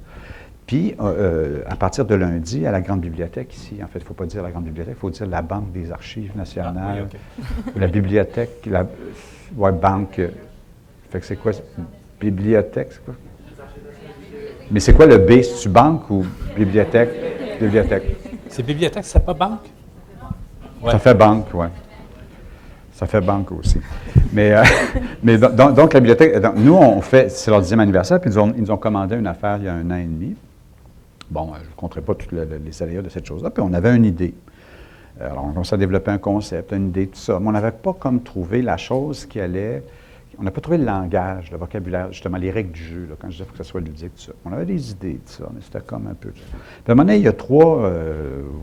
Puis, à partir de lundi, à la Grande Bibliothèque ici, en fait, il ne faut pas dire la Grande Bibliothèque, il faut dire la Banque des Archives nationales, la bibliothèque, banque. Fait que c'est quoi? Bibliothèque, c'est quoi? Mais c'est quoi le B? C'est-tu banque ou bibliothèque? Bibliothèque. C'est bibliothèque, c'est pas banque? Ouais. Ça fait banque, oui. Ça fait banque aussi. Mais donc, la bibliothèque, nous, on fait, c'est leur 10e anniversaire, puis ils nous ont commandé une affaire il y a 1 an et demi. Bon, je ne compterai pas tous les aléas de cette chose-là, puis on avait une idée. Alors, on commençait à développer un concept, une idée, tout ça. Mais on n'avait pas comme trouvé la chose qui allait. On n'a pas trouvé le langage, le vocabulaire, justement, les règles du jeu, là, quand je disais qu'il faut que ça soit ludique, tout ça. On avait des idées, tout ça, mais c'était comme un peu. Puis à un moment donné, il y a 3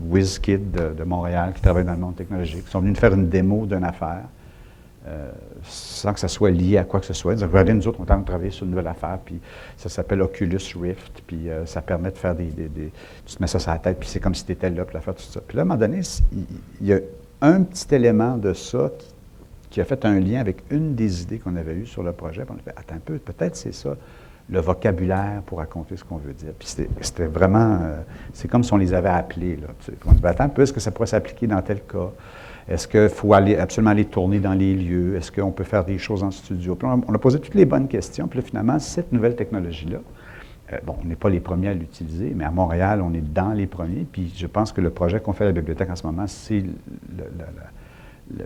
whiz kids de Montréal qui travaillent dans le monde technologique, qui sont venus nous faire une démo d'une affaire, sans que ça soit lié à quoi que ce soit. Ils disaient, regardez, nous autres, on est en train de travailler sur une nouvelle affaire, puis ça s'appelle Oculus Rift, puis ça permet de faire tu te mets ça sur la tête, puis c'est comme si tu étais là, puis faire tout ça. Puis là, à un moment donné, il y a un petit élément de ça qui a fait un lien avec une des idées qu'on avait eues sur le projet. Puis on a fait, attends un peu, peut-être c'est ça, le vocabulaire pour raconter ce qu'on veut dire. Puis c'était vraiment, c'est comme si on les avait appelés. Là, puis on dit, attends un peu, est-ce que ça pourrait s'appliquer dans tel cas? Est-ce qu'il faut absolument aller tourner dans les lieux? Est-ce qu'on peut faire des choses en studio? Puis on a posé toutes les bonnes questions. Puis là, finalement, cette nouvelle technologie-là, on n'est pas les premiers à l'utiliser, mais à Montréal, on est dans les premiers. Puis je pense que le projet qu'on fait à la bibliothèque en ce moment, c'est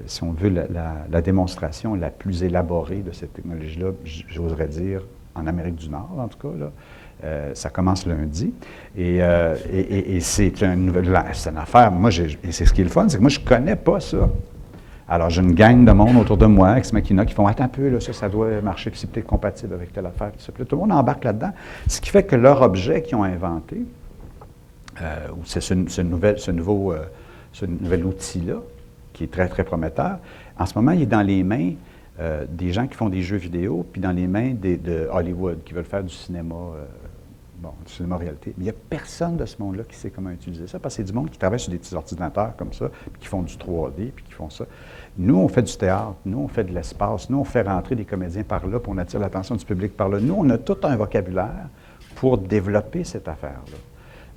si on veut, la démonstration la plus élaborée de cette technologie-là, j'oserais dire, en Amérique du Nord, en tout cas. Là. Ça commence lundi. Et c'est une affaire, et c'est ce qui est le fun, c'est que moi, je ne connais pas ça. Alors, j'ai une gang de monde autour de moi, Ex Machina, qui font « Attends un peu, là, ça doit marcher, puis c'est peut-être compatible avec telle affaire. » Puis tout le monde embarque là-dedans. Ce qui fait que leur objet qu'ils ont inventé, c'est ce nouvel outil-là, qui est très, très prometteur. En ce moment, il est dans les mains des gens qui font des jeux vidéo, puis dans les mains de Hollywood, qui veulent faire du cinéma, du cinéma réalité. Mais il n'y a personne de ce monde-là qui sait comment utiliser ça, parce que c'est du monde qui travaille sur des petits ordinateurs comme ça, puis qui font du 3D, puis qui font ça. Nous, on fait du théâtre, nous, on fait de l'espace, nous, on fait rentrer des comédiens par là, puis on attire l'attention du public par là. Nous, on a tout un vocabulaire pour développer cette affaire-là.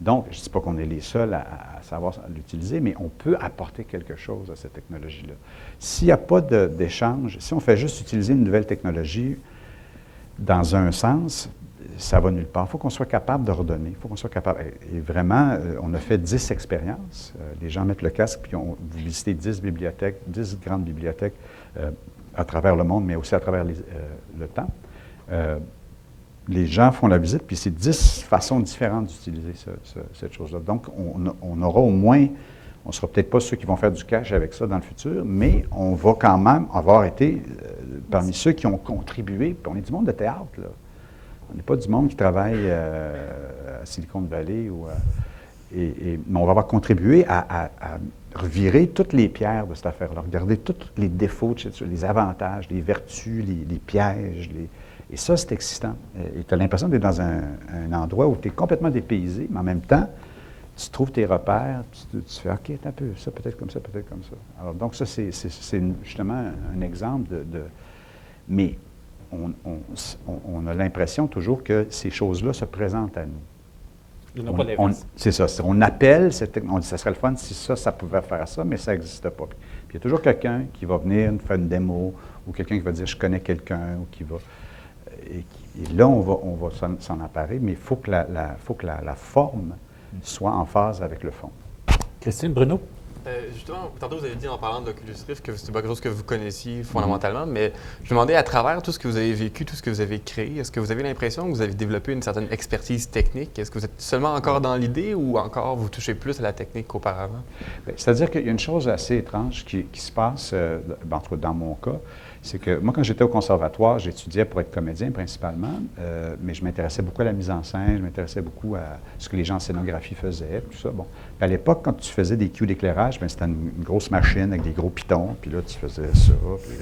Donc, je ne dis pas qu'on est les seuls à savoir l'utiliser, mais on peut apporter quelque chose à cette technologie-là. S'il n'y a pas d'échange, si on fait juste utiliser une nouvelle technologie dans un sens, ça va nulle part. Il faut qu'on soit capable de redonner. Il faut qu'on soit capable. Et vraiment, on a fait 10 expériences. Les gens mettent le casque, puis vous visitez 10 bibliothèques, 10 grandes bibliothèques à travers le monde, mais aussi à travers le temps. Les gens font la visite, puis c'est 10 façons différentes d'utiliser cette chose-là. Donc, on aura au moins, on ne sera peut-être pas ceux qui vont faire du cash avec ça dans le futur, mais on va quand même avoir été parmi ceux qui ont contribué. Puis on est du monde de théâtre, là. On n'est pas du monde qui travaille à Silicon Valley, mais on va avoir contribué à revirer toutes les pierres de cette affaire-là, regarder tous les défauts, les avantages, les vertus, les pièges, et ça, c'est excitant. Et tu as l'impression d'être dans un endroit où tu es complètement dépaysé, mais en même temps, tu trouves tes repères, tu fais « OK, un peu, ça peut-être comme ça, peut-être comme ça ». Alors, donc ça, c'est justement un exemple mais on a l'impression toujours que ces choses-là se présentent à nous. Ils n'ont pas d'inverse. C'est ça. On appelle, on dit ça serait le fun si ça pouvait faire ça, mais ça n'existe pas. Puis il y a toujours quelqu'un qui va venir faire une démo ou quelqu'un qui va dire « je connais quelqu'un » ou qui va… Et là, on va s'en emparer, mais il faut que la forme soit en phase avec le fond. Christine, Bruno? Justement, tantôt vous avez dit en parlant d'Oculus Rift que c'était pas quelque chose que vous connaissiez fondamentalement, mais je me demandais à travers tout ce que vous avez vécu, tout ce que vous avez créé, est-ce que vous avez l'impression que vous avez développé une certaine expertise technique? Est-ce que vous êtes seulement encore dans l'idée ou encore vous touchez plus à la technique qu'auparavant? C'est-à-dire qu'il y a une chose assez étrange qui se passe, en tout cas dans mon cas, c'est que moi, quand j'étais au conservatoire, j'étudiais pour être comédien principalement, mais je m'intéressais beaucoup à la mise en scène, je m'intéressais beaucoup à ce que les gens en scénographie faisaient, tout ça. Bon. Puis à l'époque, quand tu faisais des cues d'éclairage, c'était une grosse machine avec des gros pitons, puis là, tu faisais ça, puis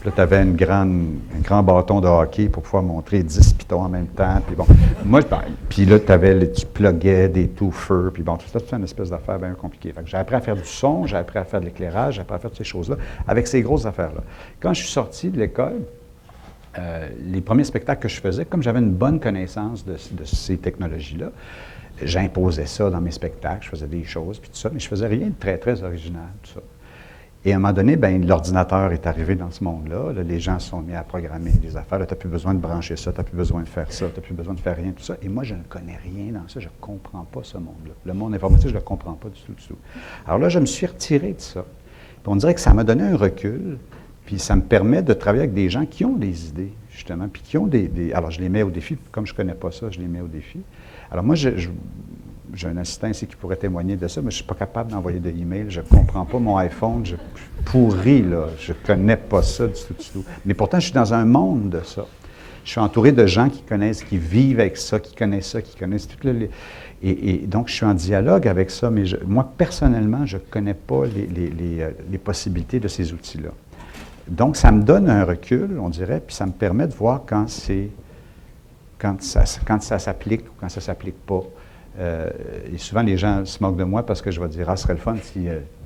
là, tu avais un grand bâton de hockey pour pouvoir montrer 10 pitons en même temps, puis bon. Puis là, tu pluguais des tout feux, puis bon, tout ça, c'est une espèce d'affaire bien compliquée. Fait que j'ai appris à faire du son, j'ai appris à faire de l'éclairage, j'ai appris à faire toutes ces choses-là, avec ces grosses affaires-là. Quand je suis sorti de l'école, les premiers spectacles que je faisais, comme j'avais une bonne connaissance de ces technologies-là, j'imposais ça dans mes spectacles, je faisais des choses, puis tout ça, mais je faisais rien de très, très original, tout ça. Et à un moment donné, l'ordinateur est arrivé dans ce monde-là, les gens se sont mis à programmer des affaires, tu n'as plus besoin de brancher ça, tu n'as plus besoin de faire ça, tu n'as plus besoin de faire rien, tout ça, et moi, je ne connais rien dans ça, je ne comprends pas ce monde-là. Le monde informatique, je ne le comprends pas du tout. Alors là, je me suis retiré de ça. Puis on dirait que ça m'a donné un recul. Puis ça me permet de travailler avec des gens qui ont des idées, justement, puis qui ont alors, je les mets au défi, comme je ne connais pas ça, je les mets au défi. Alors moi, j'ai un assistant ici qui pourrait témoigner de ça, mais je ne suis pas capable d'envoyer de email, je ne comprends pas mon iPhone, je pourris, là, je ne connais pas ça du tout. Mais pourtant, je suis dans un monde de ça. Je suis entouré de gens qui connaissent, qui vivent avec ça, qui connaissent toutes les… Et donc, je suis en dialogue avec ça, mais moi, personnellement, je ne connais pas les possibilités de ces outils-là. Donc, ça me donne un recul, on dirait, puis ça me permet de voir quand ça s'applique ou quand ça ne s'applique pas. Et souvent, les gens se moquent de moi parce que je vais dire « Ah, ce serait le fun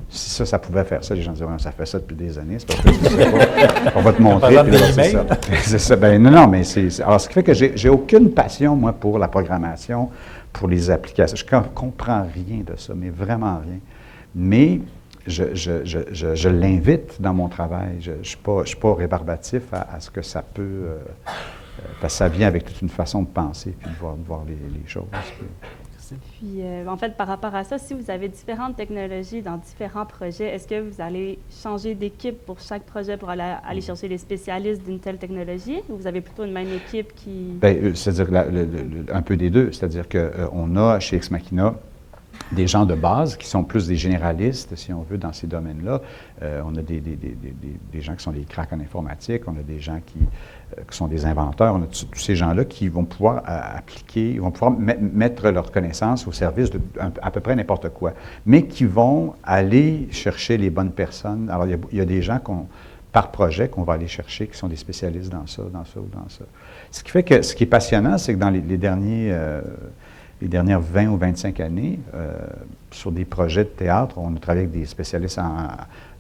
si ça pouvait faire ça. » Les gens disent « Ça fait ça depuis des années, c'est pas vrai, tu sais pas. On va te montrer. » C'est ça. C'est ça. Non, mais c'est… Alors, ce qui fait que j'ai aucune passion, moi, pour la programmation, pour les applications. Je ne comprends rien de ça, mais vraiment rien. Mais… Je l'invite dans mon travail. Je ne suis pas rébarbatif à ce que ça peut… parce que ça vient avec toute une façon de penser puis de voir les choses. Puis, en fait, par rapport à ça, si vous avez différentes technologies dans différents projets, est-ce que vous allez changer d'équipe pour chaque projet pour aller chercher les spécialistes d'une telle technologie ou vous avez plutôt une même équipe qui… Bien, c'est-à-dire un peu des deux. C'est-à-dire qu'on a chez Ex Machina des gens de base qui sont plus des généralistes, si on veut, dans ces domaines-là. On a des gens qui sont des cracks en informatique, on a des gens qui sont des inventeurs, on a tous ces gens-là qui vont pouvoir appliquer, ils vont pouvoir mettre leur connaissance au service de à peu près n'importe quoi, mais qui vont aller chercher les bonnes personnes. Alors, il y a des gens par projet qu'on va aller chercher qui sont des spécialistes dans ça ou dans ça. Ce qui fait que ce qui est passionnant, c'est que dans les dernières 20 ou 25 années, sur des projets de théâtre, on a travaillé avec des spécialistes en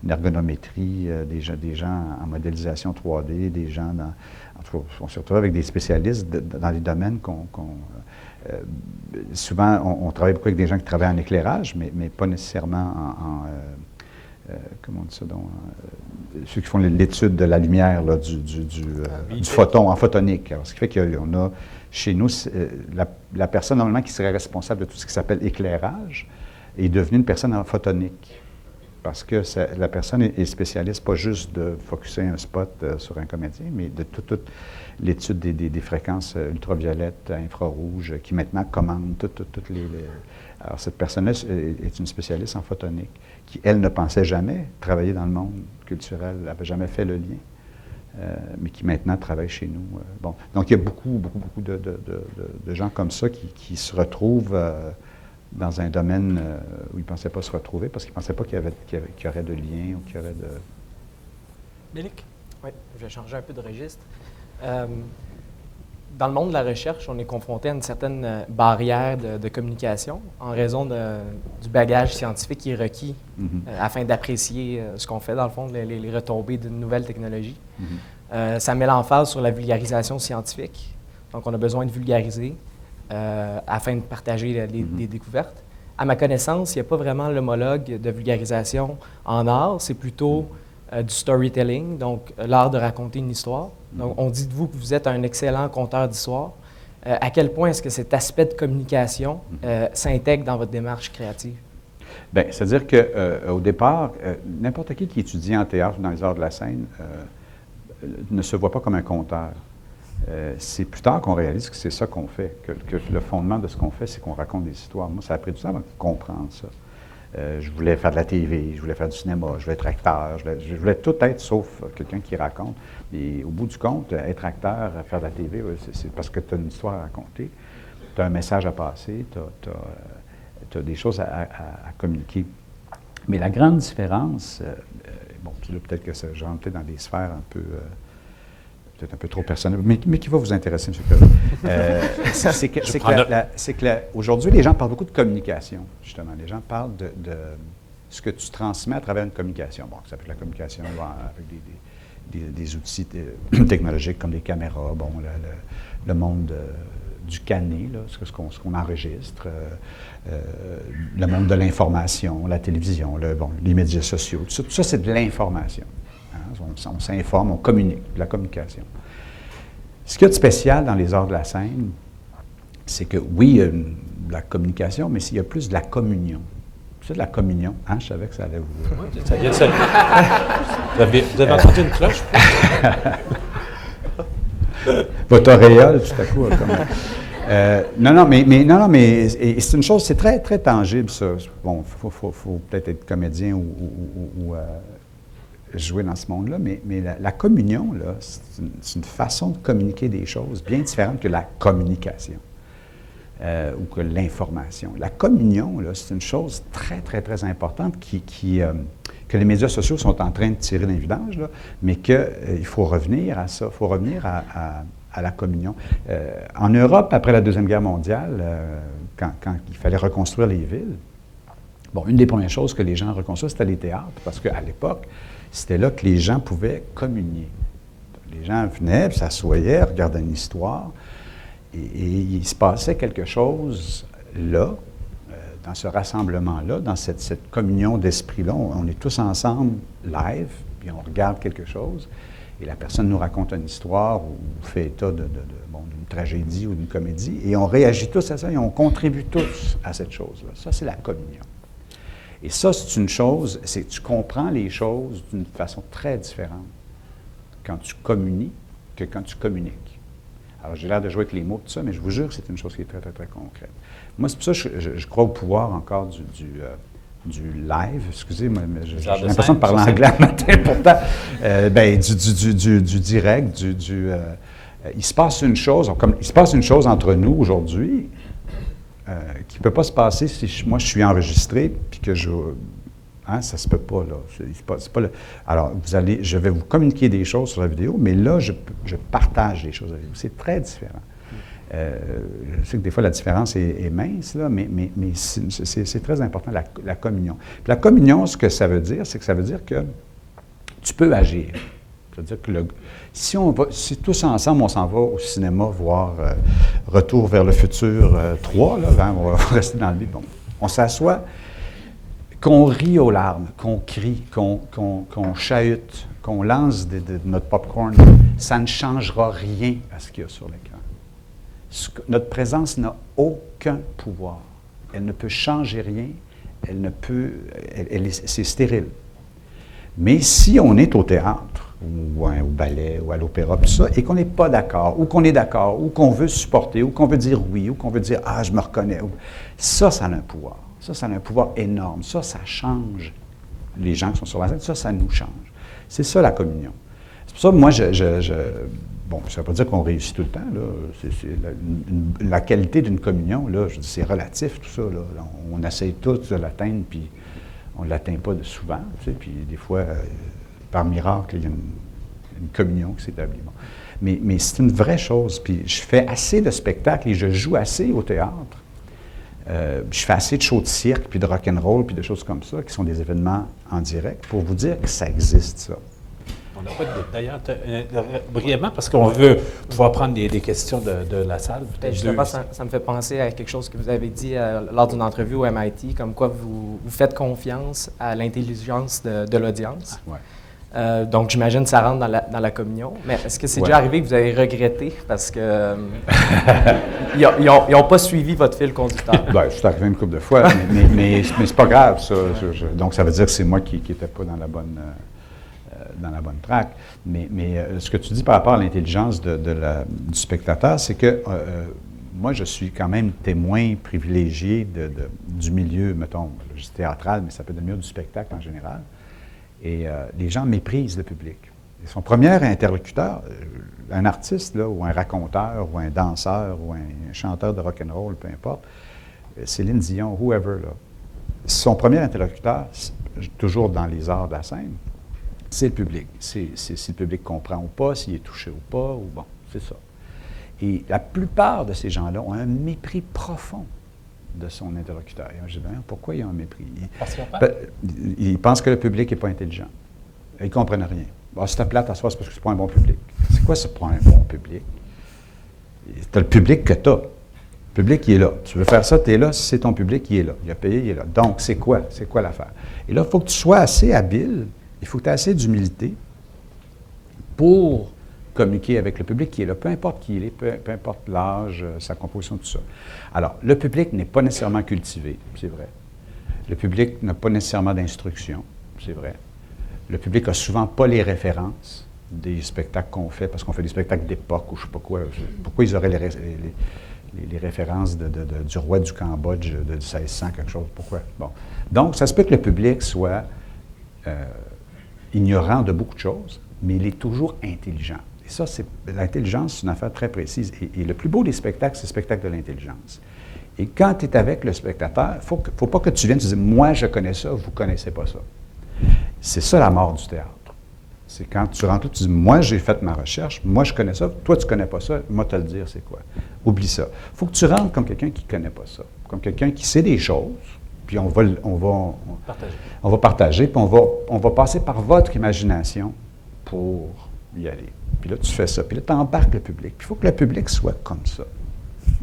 ergonométrie, des gens en modélisation 3D, des gens on se retrouve avec des spécialistes dans les domaines souvent, on travaille beaucoup avec des gens qui travaillent en éclairage, mais pas nécessairement comment on dit ça donc? Ceux qui font l'étude de la lumière, là, du photon, en photonique. Alors, ce qui fait qu'on a, chez nous, la personne normalement qui serait responsable de tout ce qui s'appelle éclairage est devenue une personne en photonique. Parce que la personne est spécialiste, pas juste de focusser un spot sur un comédien, mais de toute l'étude des fréquences ultraviolettes, infrarouges, qui maintenant commande toutes les… Alors, cette personne-là est une spécialiste en photonique, qui, elle, ne pensait jamais travailler dans le monde culturel, elle n'avait jamais fait le lien, mais qui maintenant travaille chez nous. Bon. Donc, il y a beaucoup de gens comme ça qui se retrouvent dans un domaine où ils ne pensaient pas se retrouver, parce qu'ils ne pensaient pas qu'il y aurait de lien ou qu'il y aurait de… Mélic? Oui, je vais changer un peu de registre. dans le monde de la recherche, on est confronté à une certaine barrière de communication en raison du bagage scientifique qui est requis afin d'apprécier ce qu'on fait, dans le fond, les retombées d'une nouvelle technologie. Ça met l'emphase sur la vulgarisation scientifique. Donc, on a besoin de vulgariser afin de partager des découvertes. À ma connaissance, il n'y a pas vraiment l'homologue de vulgarisation en art. C'est plutôt du storytelling, donc l'art de raconter une histoire. Donc, on dit de vous que vous êtes un excellent conteur d'histoire. À quel point est-ce que cet aspect de communication s'intègre dans votre démarche créative? Bien, c'est-à-dire qu'au départ, n'importe qui étudie en théâtre ou dans les arts de la scène ne se voit pas comme un conteur. C'est plus tard qu'on réalise que c'est ça qu'on fait, que le fondement de ce qu'on fait, c'est qu'on raconte des histoires. Moi, ça a pris du temps avant de comprendre ça. Je voulais faire de la TV, je voulais faire du cinéma, je voulais être acteur, je voulais tout être sauf quelqu'un qui raconte. Et au bout du compte, être acteur, faire de la TV, c'est parce que tu as une histoire à raconter, tu as un message à passer, tu as des choses à communiquer. Mais la grande différence, bon, peut-être que ça, j'entrais dans des sphères un peu... peut-être un peu trop personnel, mais qui va vous intéresser, M. Perrin. C'est que aujourd'hui, les gens parlent beaucoup de communication, justement. Les gens parlent de ce que tu transmets à travers une communication. Bon, ça peut être la communication avec des outils technologiques comme des caméras, bon, le monde du canné, là, ce qu'on enregistre, le monde de l'information, la télévision, les médias sociaux. Tout ça, c'est de l'information. On s'informe, on communique, de la communication. Ce qu'il y a de spécial dans les arts de la scène, c'est que oui, il y a de la communication, mais il y a plus de la communion. C'est de la communion. Hein? Je savais que ça allait vous... Oui, ça vient de ça. Vous avez entendu une cloche? Votre auréole, tout à coup. Non, mais c'est une chose, c'est très, très tangible, ça. Bon, il faut peut-être être comédien ou jouer dans ce monde-là, mais la communion, là, c'est une façon de communiquer des choses bien différentes que la communication ou que l'information. La communion, là, c'est une chose très, très, très importante que les médias sociaux sont en train de tirer dans les vidanges, là, mais qu'il faut revenir à ça, il faut revenir à la communion. En Europe, après la Deuxième Guerre mondiale, quand il fallait reconstruire les villes, bon, une des premières choses que les gens reconstruisaient, c'était les théâtres, parce qu'à l'époque, c'était là que les gens pouvaient communier. Les gens venaient, s'assoyaient, regardaient une histoire, et il se passait quelque chose là, dans ce rassemblement-là, dans cette communion d'esprit-là. On est tous ensemble, live, puis on regarde quelque chose, et la personne nous raconte une histoire ou fait état d'une tragédie ou d'une comédie, et on réagit tous à ça, et on contribue tous à cette chose-là. Ça, c'est la communion. Et ça, c'est une chose, c'est que tu comprends les choses d'une façon très différente quand tu communies que quand tu communiques. Alors, j'ai l'air de jouer avec les mots, tout ça, mais je vous jure que c'est une chose qui est très, très, très concrète. Moi, c'est pour ça que je crois au pouvoir encore du live. Excusez-moi, j'ai l'impression de parler anglais un matin, pourtant. Du direct, il se passe une chose, entre nous aujourd'hui, qui ne peut pas se passer si moi je suis enregistré puis que je... Hein, ça ne se peut pas, là. C'est pas alors, je vais vous communiquer des choses sur la vidéo, mais là, je partage des choses avec vous. C'est très différent. Je sais que des fois, la différence est mince, là, mais c'est très important, la communion. Puis la communion, ce que ça veut dire, c'est que ça veut dire que tu peux agir. C'est-à-dire que si tous ensemble, on s'en va au cinéma voir Retour vers le futur 3, là, hein, on va rester dans le lit, bon, on s'assoit, qu'on rit aux larmes, qu'on crie, qu'on chahute, qu'on lance de notre popcorn, ça ne changera rien à ce qu'il y a sur l'écran. Notre présence n'a aucun pouvoir. Elle ne peut changer rien, c'est stérile. Mais si on est au théâtre, ou au ballet, ou à l'opéra, tout ça, et qu'on n'est pas d'accord, ou qu'on est d'accord, ou qu'on veut supporter, ou qu'on veut dire oui, ou qu'on veut dire « Ah, je me reconnais », ça a un pouvoir. Ça a un pouvoir énorme. Ça change les gens qui sont sur la scène. Ça nous change. C'est ça, la communion. C'est pour ça que moi, bon, ça ne veut pas dire qu'on réussit tout le temps, là. La qualité d'une communion, là, je dis, c'est relatif, tout ça, là. On essaye tous de l'atteindre, puis on ne l'atteint pas souvent, tu sais, puis des fois, par miracle, il y a une communion qui s'établit. Bon. Mais c'est une vraie chose. Puis je fais assez de spectacles et je joue assez au théâtre. Je fais assez de shows de cirque, puis de rock'n'roll, puis de choses comme ça, qui sont des événements en direct, pour vous dire que ça existe, ça. On n'a pas de d'ailleurs, brièvement, parce qu'on veut pouvoir prendre des questions de la salle. Justement, ça me fait penser à quelque chose que vous avez dit lors d'une entrevue au MIT, comme quoi vous faites confiance à l'intelligence de l'audience. Ouais. Donc, j'imagine que ça rentre dans la communion. Mais est-ce que c'est déjà arrivé que vous avez regretté parce que ils n'ont pas suivi votre fil conducteur? Bien, je suis arrivé une couple de fois, mais c'est pas grave, ça. Donc, ça veut dire que c'est moi qui n'étais pas dans la bonne track. Mais ce que tu dis par rapport à l'intelligence du spectateur, c'est que moi, je suis quand même témoin privilégié du milieu, mettons, je dis théâtral, mais ça peut être le milieu du spectacle en général. Et les gens méprisent le public. Et son premier interlocuteur, un artiste, là, ou un raconteur, ou un danseur, ou un chanteur de rock'n'roll, peu importe, Céline Dion, whoever, là, son premier interlocuteur, toujours dans les arts de la scène, c'est le public. C'est si le public comprend ou pas, s'il est touché ou pas, ou bon, c'est ça. Et la plupart de ces gens-là ont un mépris profond de son interlocuteur. Et je dis, pourquoi ils ont un mépris? Ils pensent que le public n'est pas intelligent. Ils ne comprennent rien. Bon, si tu plate à soi, c'est parce que c'est pas un bon public. C'est quoi ça, pas un bon public? Tu as le public que tu as. Le public, il est là. Tu veux faire ça, tu es là. Si c'est ton public, il est là. Il a payé, il est là. Donc, c'est quoi? C'est quoi l'affaire? Et là, il faut que tu sois assez habile, il faut que tu aies assez d'humilité pour communiquer avec le public qui est là, peu importe qui il est, peu importe l'âge, sa composition, tout ça. Alors, le public n'est pas nécessairement cultivé, c'est vrai. Le public n'a pas nécessairement d'instruction, c'est vrai. Le public n'a souvent pas les références des spectacles qu'on fait, parce qu'on fait des spectacles d'époque ou je ne sais pas quoi. Pourquoi ils auraient les références du roi du Cambodge de 1600, quelque chose? Pourquoi? Bon. Donc, ça se peut que le public soit ignorant de beaucoup de choses, mais il est toujours intelligent. Et ça, l'intelligence, c'est une affaire très précise. Et le plus beau des spectacles, c'est le spectacle de l'intelligence. Et quand tu es avec le spectateur, il ne faut pas que tu viennes te dire « Moi, je connais ça, vous ne connaissez pas ça ». C'est ça la mort du théâtre. C'est quand tu rentres là, tu dis « Moi, j'ai fait ma recherche, moi, je connais ça, toi, tu ne connais pas ça, moi, te le dire, c'est quoi ». Oublie ça. Il faut que tu rentres comme quelqu'un qui ne connaît pas ça, comme quelqu'un qui sait des choses, puis on va partager, puis on va passer par votre imagination pour y aller. Puis là, tu fais ça. Puis là, tu embarques le public. Puis il faut que le public soit comme ça. Il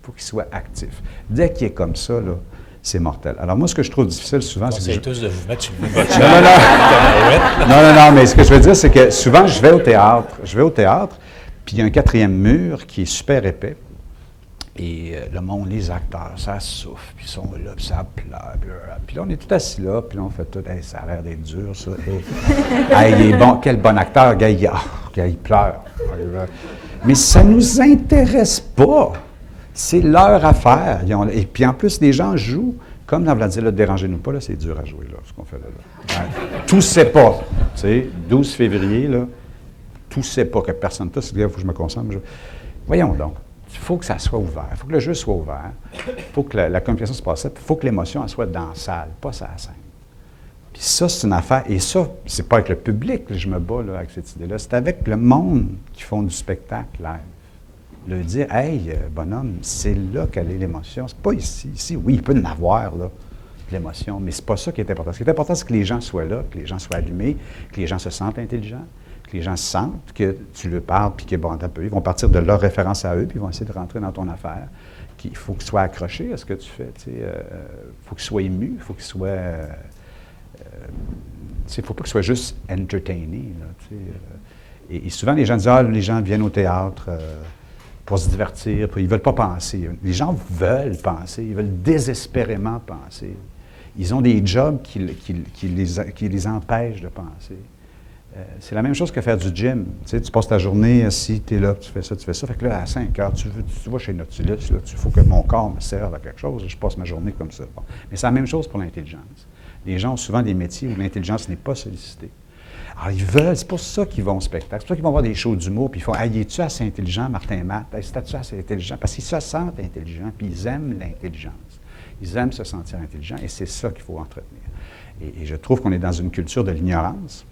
faut qu'il soit actif. Dès qu'il est comme ça, là, c'est mortel. Alors moi, ce que je trouve difficile souvent, c'est que... tous de vous mettre sur le Non, mais ce que je veux dire, c'est que souvent, je vais au théâtre, puis il y a un quatrième mur qui est super épais. Et le monde, les acteurs, ça souffle, puis ils sont là, puis ça pleure. Puis là, on est tout assis là, puis là, on fait tout, hey, ça a l'air d'être dur, ça. Hey, il est bon, quel bon acteur, gars, il pleure. Mais ça ne nous intéresse pas. C'est leur affaire. Et puis en plus, les gens jouent, comme dans Vladimir, dérangez-nous pas, là, c'est dur à jouer, là, ce qu'on fait là. Tout ne sait pas. Tu sais, 12 février, là, tout ne sait pas que personne. Il faut que je me concentre. Voyons donc. Il faut que ça soit ouvert, il faut que le jeu soit ouvert, il faut que la communication se passe, il faut que l'émotion soit dans la salle, pas sur la scène. Puis ça, c'est une affaire, et ça, c'est pas avec le public que je me bats là, avec cette idée-là, c'est avec le monde qui font du spectacle live. Le dire, hey, bonhomme, c'est là qu'elle est l'émotion, c'est pas ici. Ici, oui, il peut y en avoir, là, de l'émotion, mais c'est pas ça qui est important. Ce qui est important, c'est que les gens soient là, que les gens soient allumés, que les gens se sentent intelligents. Que les gens sentent que tu leur parles, puis qu'ils ils vont partir de leur référence à eux, puis ils vont essayer de rentrer dans ton affaire. Il faut qu'ils soient accrochés à ce que tu fais. Il faut qu'ils soient émus, il faut qu'ils soient... il ne faut pas qu'ils soient juste entertainés. Là, et souvent, les gens disent « Ah, les gens viennent au théâtre pour se divertir, puis ils ne veulent pas penser. » Les gens veulent penser, ils veulent désespérément penser. Ils ont des jobs qui les empêchent de penser. C'est la même chose que faire du gym. Tu passes ta journée assis, tu es là, tu fais ça. Fait que là, à 5 heures, tu vas chez Nautilus, il faut que mon corps me serve à quelque chose, je passe ma journée comme ça. Bon. Mais c'est la même chose pour l'intelligence. Les gens ont souvent des métiers où l'intelligence n'est pas sollicitée. Alors, ils veulent, c'est pour ça qu'ils vont au spectacle. C'est pour ça qu'ils vont voir des shows d'humour, puis ils font « Hey, es-tu assez intelligent, Martin Matt? Hey, c'est-tu assez intelligent? » Parce qu'ils se sentent intelligents, puis ils aiment l'intelligence. Ils aiment se sentir intelligents, et c'est ça qu'il faut entretenir. Et je trouve qu'on est dans une culture de l'ignorance.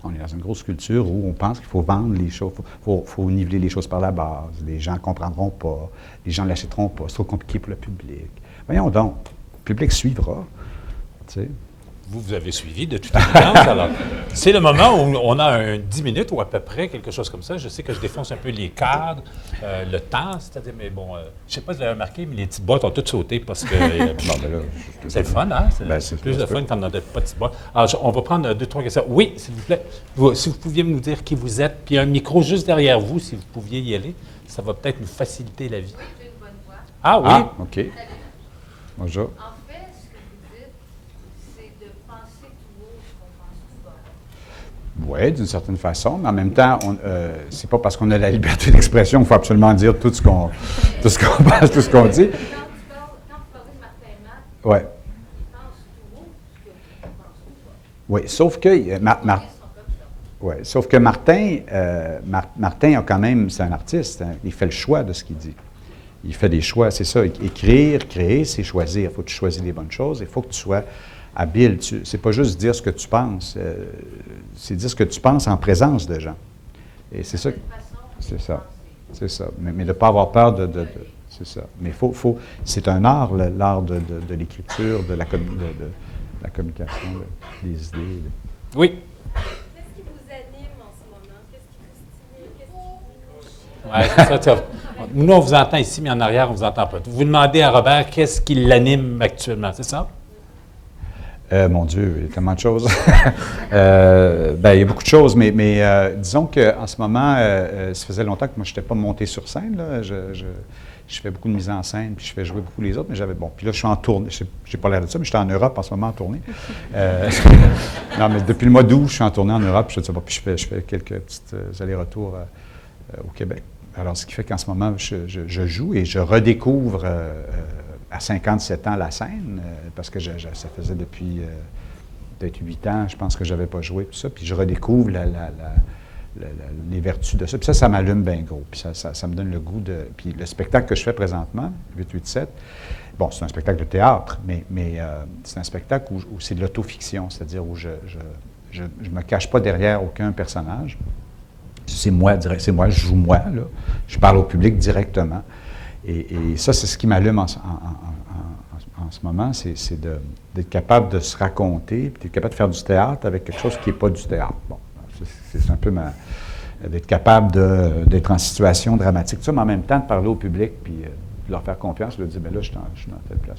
On est dans une grosse culture où on pense qu'il faut vendre les choses, il faut niveler les choses par la base. Les gens ne comprendront pas, les gens ne l'achèteront pas, c'est trop compliqué pour le public. Voyons donc, le public suivra. Tu sais. Vous avez suivi de toute évidence. Alors, c'est le moment où on a 10 minutes ou à peu près, quelque chose comme ça. Je sais que je défonce un peu les cadres, le temps, c'est-à-dire, mais bon, je ne sais pas si vous l'avez remarqué, mais les petites boîtes ont toutes sauté parce que c'est le fun, hein? C'est plus le fun quand on a des petites boîtes. Alors, on va prendre 2-3 questions. Oui, s'il vous plaît, si vous pouviez nous dire qui vous êtes, puis il y a un micro juste derrière vous, si vous pouviez y aller, ça va peut-être nous faciliter la vie. J'ai une bonne voix. Ah oui? Ah, OK. Bonjour. Oui, d'une certaine façon, mais en même temps, c'est pas parce qu'on a la liberté d'expression qu'il faut absolument dire tout ce qu'on pense, tout ce qu'on dit. Quand vous parlez de Martin et Matt, ouais. ils pensent tout haut ce qu'ils pensent tout bas. Oui, sauf que Martin a quand même, c'est un artiste, hein, il fait le choix de ce qu'il dit. Il fait des choix, c'est ça. Écrire, créer, c'est choisir. Il faut que tu choisisses les bonnes choses, il faut que tu sois habile. C'est pas juste dire ce que tu penses, c'est dire ce que tu penses en présence de gens. Et c'est ça. C'est ça. C'est ça. Mais de ne pas avoir peur c'est ça. Mais c'est un art, l'art de l'écriture, de la communication, des idées. Oui. Qu'est-ce qui vous anime en ce moment? Qu'est-ce qui vous stimule? Oui, c'est ça. Nous, on vous entend ici, mais en arrière, on ne vous entend pas. Vous demandez à Robert qu'est-ce qui l'anime actuellement, c'est ça? Mon Dieu, il y a tellement de choses. Il y a beaucoup de choses, mais disons qu'en ce moment, ça faisait longtemps que moi, je n'étais pas monté sur scène. Là. Je fais beaucoup de mise en scène, puis je fais jouer beaucoup les autres, mais puis là, je suis en tournée. Je n'ai pas l'air de ça, mais je suis en Europe en ce moment en tournée. Non, mais depuis le mois d'août, je suis en tournée en Europe, puis je fais quelques petits allers-retours au Québec. Alors, ce qui fait qu'en ce moment, je joue et je redécouvre à 57 ans la scène, parce que ça faisait depuis peut-être 8 ans, je pense que je n'avais pas joué, tout ça, puis je redécouvre les vertus de ça. Puis ça m'allume bien gros, puis ça me donne le goût de... Puis le spectacle que je fais présentement, 8-8-7, bon, c'est un spectacle de théâtre, mais c'est un spectacle où c'est de l'autofiction, c'est-à-dire où je me cache pas derrière aucun personnage. C'est moi, je joue moi, là. Je parle au public directement. Et ça, c'est ce qui m'allume en ce moment, c'est d'être capable de se raconter, puis d'être capable de faire du théâtre avec quelque chose qui n'est pas du théâtre. Bon, c'est un peu d'être capable d'être en situation dramatique, tout ça, mais en même temps de parler au public, puis de leur faire confiance, de leur dire, bien là, je suis dans telle place.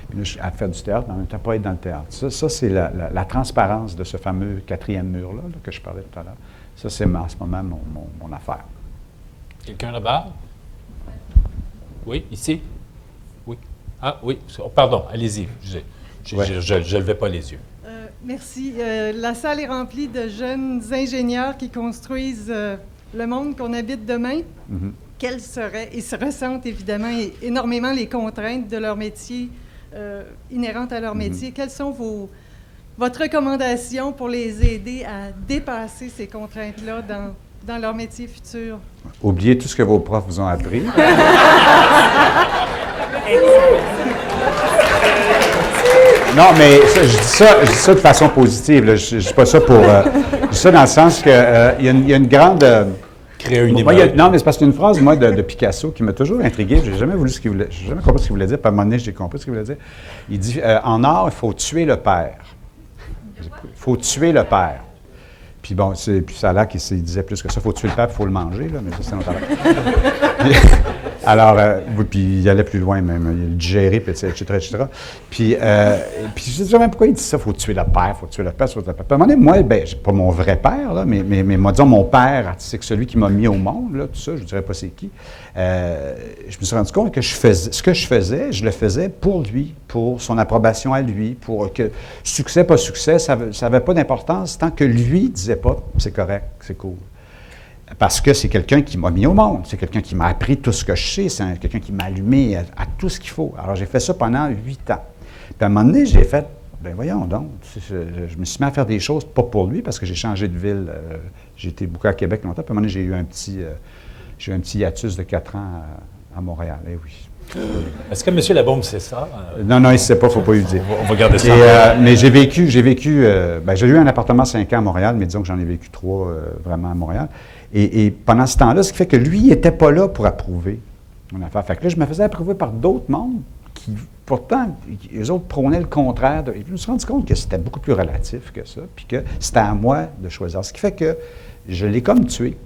Puis là, je suis à faire du théâtre, mais en même temps, pas être dans le théâtre. Ça c'est la transparence de ce fameux 4e mur-là que je parlais tout à l'heure. Ça, c'est en ce moment mon affaire. Quelqu'un là-bas? Oui, ici? Oui. Ah, oui. Pardon, allez-y. Je ne levais pas les yeux. Merci. La salle est remplie de jeunes ingénieurs qui construisent le monde qu'on habite demain. Mm-hmm. Quelles seraient, et se ressentent évidemment énormément les contraintes de leur métier, inhérentes à leur métier. Quelles sont votre recommandation pour les aider à dépasser ces contraintes-là dans leur métier futur? Oubliez tout ce que vos profs vous ont appris. Non, mais je dis ça de façon positive. Là. Je ne dis pas ça pour... je dis ça dans le sens qu'il y a une grande... Créer une image. Non, mais c'est parce qu'il y a une phrase, moi, de Picasso qui m'a toujours intrigué. Je n'ai jamais compris ce qu'il voulait dire. Puis à un moment donné, j'ai compris ce qu'il voulait dire. Il dit, en art, il faut tuer le père. Il faut tuer le père. Puis bon, puis ça a l'air qu'il disait plus que ça. Il faut tuer le père, il faut le manger, là, mais ça, c'est notre affaire. Alors, puis il allait plus loin même. Il le digérait, etc., etc. Puis je ne sais même pourquoi il dit ça. Il faut tuer le père, il faut tuer le père, il faut tuer le père. Puis à un moment donné, moi, pas mon vrai père, là, mais moi, disons, mon père artistique, celui qui m'a mis au monde, là, tout ça, je ne dirais pas c'est qui. Je me suis rendu compte que ce que je faisais, je le faisais pour lui, pour son approbation à lui, pour que succès, pas succès, ça n'avait pas d'importance tant que lui ne disait pas « c'est correct, c'est cool ». Parce que c'est quelqu'un qui m'a mis au monde, c'est quelqu'un qui m'a appris tout ce que je sais, c'est quelqu'un qui m'a allumé à tout ce qu'il faut. Alors, j'ai fait ça pendant 8 ans. Puis à un moment donné, j'ai fait, ben voyons donc, je me suis mis à faire des choses, pas pour lui, parce que j'ai changé de ville. J'ai été beaucoup à Québec longtemps, puis à un moment donné, j'ai eu un petit hiatus de 4 ans à Montréal. Eh oui. Est-ce que M. Labaume sait ça? Non, il ne sait pas, il ne faut pas lui dire. On va garder ça. Mais j'ai eu un appartement 5 ans à Montréal, mais disons que j'en ai vécu 3 vraiment à Montréal. Et pendant ce temps-là, ce qui fait que lui, il n'était pas là pour approuver mon affaire. Fait que là, je me faisais approuver par d'autres mondes qui, pourtant, eux autres prônaient le contraire. Et je me suis rendu compte que c'était beaucoup plus relatif que ça, puis que c'était à moi de choisir. Ce qui fait que je l'ai comme tué.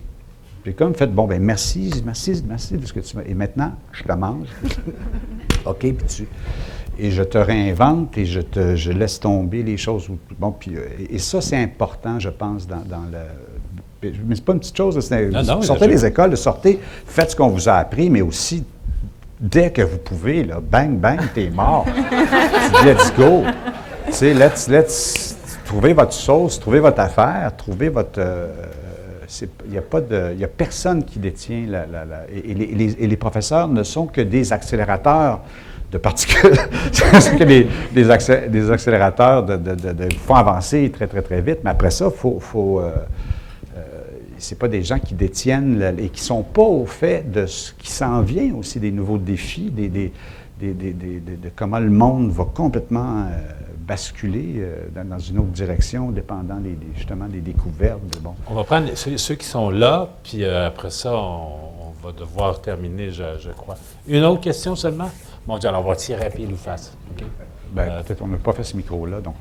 J'ai comme fait, bon, ben merci de ce que tu m'as. Et maintenant, je te mange. OK, puis et je te réinvente et je laisse tomber les choses. Bon, puis, et ça, c'est important, je pense, dans le. Mais c'est pas une petite chose. Sortez des écoles, faites ce qu'on vous a appris, mais aussi, dès que vous pouvez, là, bang, bang, t'es mort. Let's go. Tu sais, let's trouver votre sauce, trouver votre affaire, trouver votre. Il n'y a personne qui détient et les professeurs ne sont que des accélérateurs de particules. C'est que des accélérateurs qui font avancer très, très, très vite, mais après ça, c'est pas des gens qui détiennent et qui ne sont pas au fait de ce qui s'en vient aussi, des nouveaux défis, de comment le monde va complètement basculer dans une autre direction, dépendant justement des découvertes. Bon. On va prendre ceux qui sont là, puis après ça, on va devoir terminer, je crois. Une autre question seulement? Bon Dieu, alors on va tirer pile ou face. Okay? Peut-être on n'a pas fait ce micro-là, donc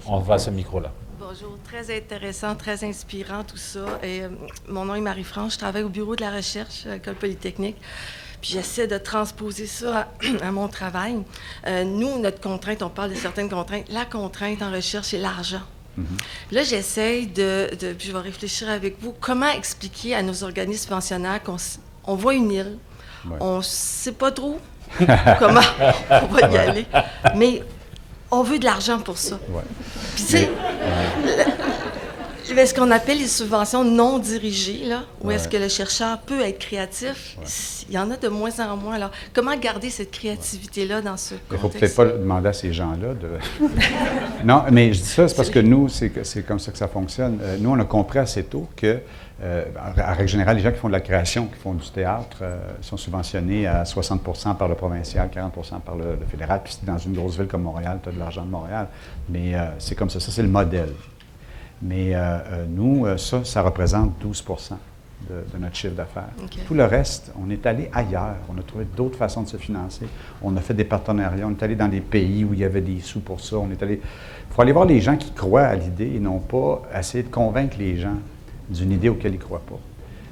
on va à ce micro-là. Bonjour, très intéressant, très inspirant tout ça. Et, mon nom est Marie-France, je travaille au bureau de la recherche à l'École polytechnique. Puis j'essaie de transposer ça à mon travail. Nous, notre contrainte, on parle de certaines contraintes. La contrainte en recherche, c'est l'argent. Mm-hmm. Là, j'essaie puis je vais réfléchir avec vous, comment expliquer à nos organismes pensionnaires qu'on voit une île, on ne sait pas trop comment on va y aller, mais on veut de l'argent pour ça. Ouais. Puis tu sais, ce qu'on appelle les subventions non dirigées, là, où est-ce que le chercheur peut être créatif, il y en a de moins en moins. Alors, comment garder cette créativité-là dans ce contexte? Il ne faut peut-être pas demander à ces gens-là de... Non, mais je dis ça, c'est parce que nous, c'est comme ça que ça fonctionne. Nous, on a compris assez tôt que, en règle générale, les gens qui font de la création, qui font du théâtre, sont subventionnés à 60 % par le provincial, 40 % par le fédéral. Puis dans une grosse ville comme Montréal, tu as de l'argent de Montréal. Mais c'est comme ça. Ça, c'est le modèle. Mais nous, ça représente 12 % de notre chiffre d'affaires. Okay. Tout le reste, on est allé ailleurs. On a trouvé d'autres façons de se financer. On a fait des partenariats. On est allé dans des pays où il y avait des sous pour ça. Il faut aller voir les gens qui croient à l'idée et non pas essayer de convaincre les gens d'une idée auquel ils ne croient pas.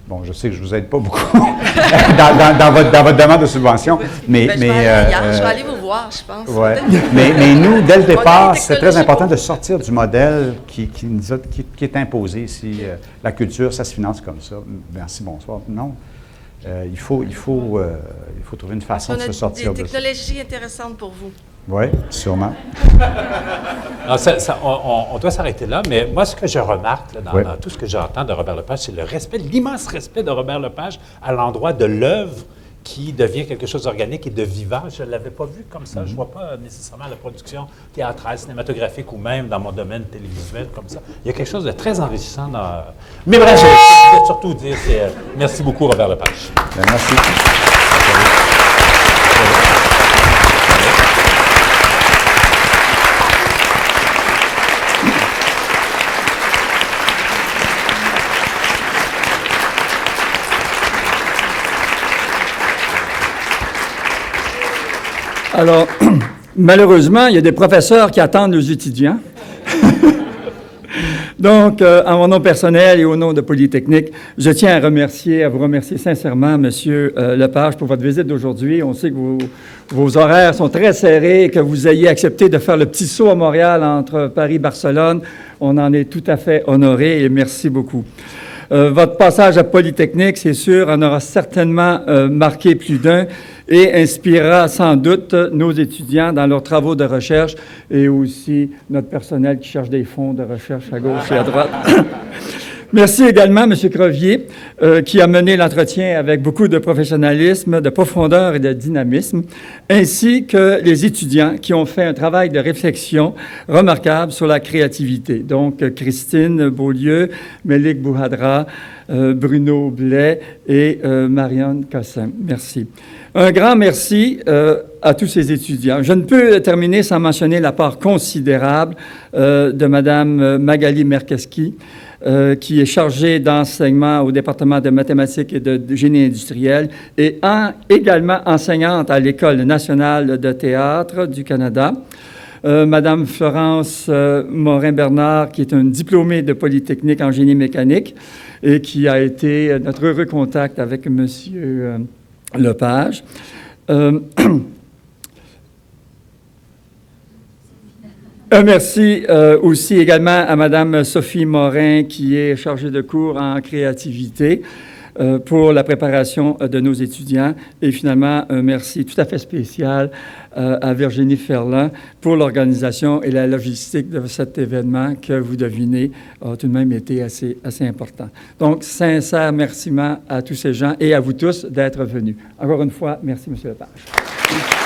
Bon, je sais que je ne vous aide pas beaucoup dans votre demande de subvention, mais je vais aller vous voir, je pense. Ouais. mais nous, dès le départ, c'est très important de sortir du modèle qui est imposé ici. La culture, ça se finance comme ça. Merci, bonsoir. Non. Il faut trouver une façon de se sortir de ça. Des technologies intéressantes pour vous. Oui, sûrement. Non, on doit s'arrêter là, mais moi, ce que je remarque là, dans tout ce que j'entends de Robert Lepage, c'est le respect, l'immense respect de Robert Lepage à l'endroit de l'œuvre qui devient quelque chose d'organique et de vivant. Je ne l'avais pas vu comme ça. Je ne vois pas nécessairement la production théâtrale, cinématographique ou même dans mon domaine télévisuel comme ça. Il y a quelque chose de très enrichissant dans... Mais bref, je voulais surtout dire, merci beaucoup, Robert Lepage. Bien, merci. Alors, malheureusement, il y a des professeurs qui attendent leurs étudiants. Donc, en mon nom personnel et au nom de Polytechnique, je tiens à vous remercier sincèrement, M. Lepage, pour votre visite d'aujourd'hui. On sait que vos horaires sont très serrés et que vous ayez accepté de faire le petit saut à Montréal entre Paris et Barcelone. On en est tout à fait honorés et merci beaucoup. Votre passage à Polytechnique, c'est sûr, en aura certainement marqué plus d'un et inspirera sans doute nos étudiants dans leurs travaux de recherche et aussi notre personnel qui cherche des fonds de recherche à gauche et à droite. Merci également à M. Crevier, qui a mené l'entretien avec beaucoup de professionnalisme, de profondeur et de dynamisme, ainsi que les étudiants qui ont fait un travail de réflexion remarquable sur la créativité. Donc, Christine Beaulieu, Mélik Bouhadra, Bruno Blais et Marianne Cossin. Merci. Un grand merci à tous ces étudiants. Je ne peux terminer sans mentionner la part considérable de Mme Magali Merkeski, qui est chargée d'enseignement au département de mathématiques et de génie industriel et également enseignante à l'École nationale de théâtre du Canada. Madame Florence Morin-Bernard, qui est une diplômée de Polytechnique en génie mécanique et qui a été notre heureux contact avec Monsieur Lepage. Un merci aussi également à Madame Sophie Morin, qui est chargée de cours en créativité pour la préparation de nos étudiants. Et finalement, un merci tout à fait spécial à Virginie Ferland pour l'organisation et la logistique de cet événement que, vous devinez, a tout de même été assez important. Donc, sincère merci à tous ces gens et à vous tous d'être venus. Encore une fois, merci, M. Lepage.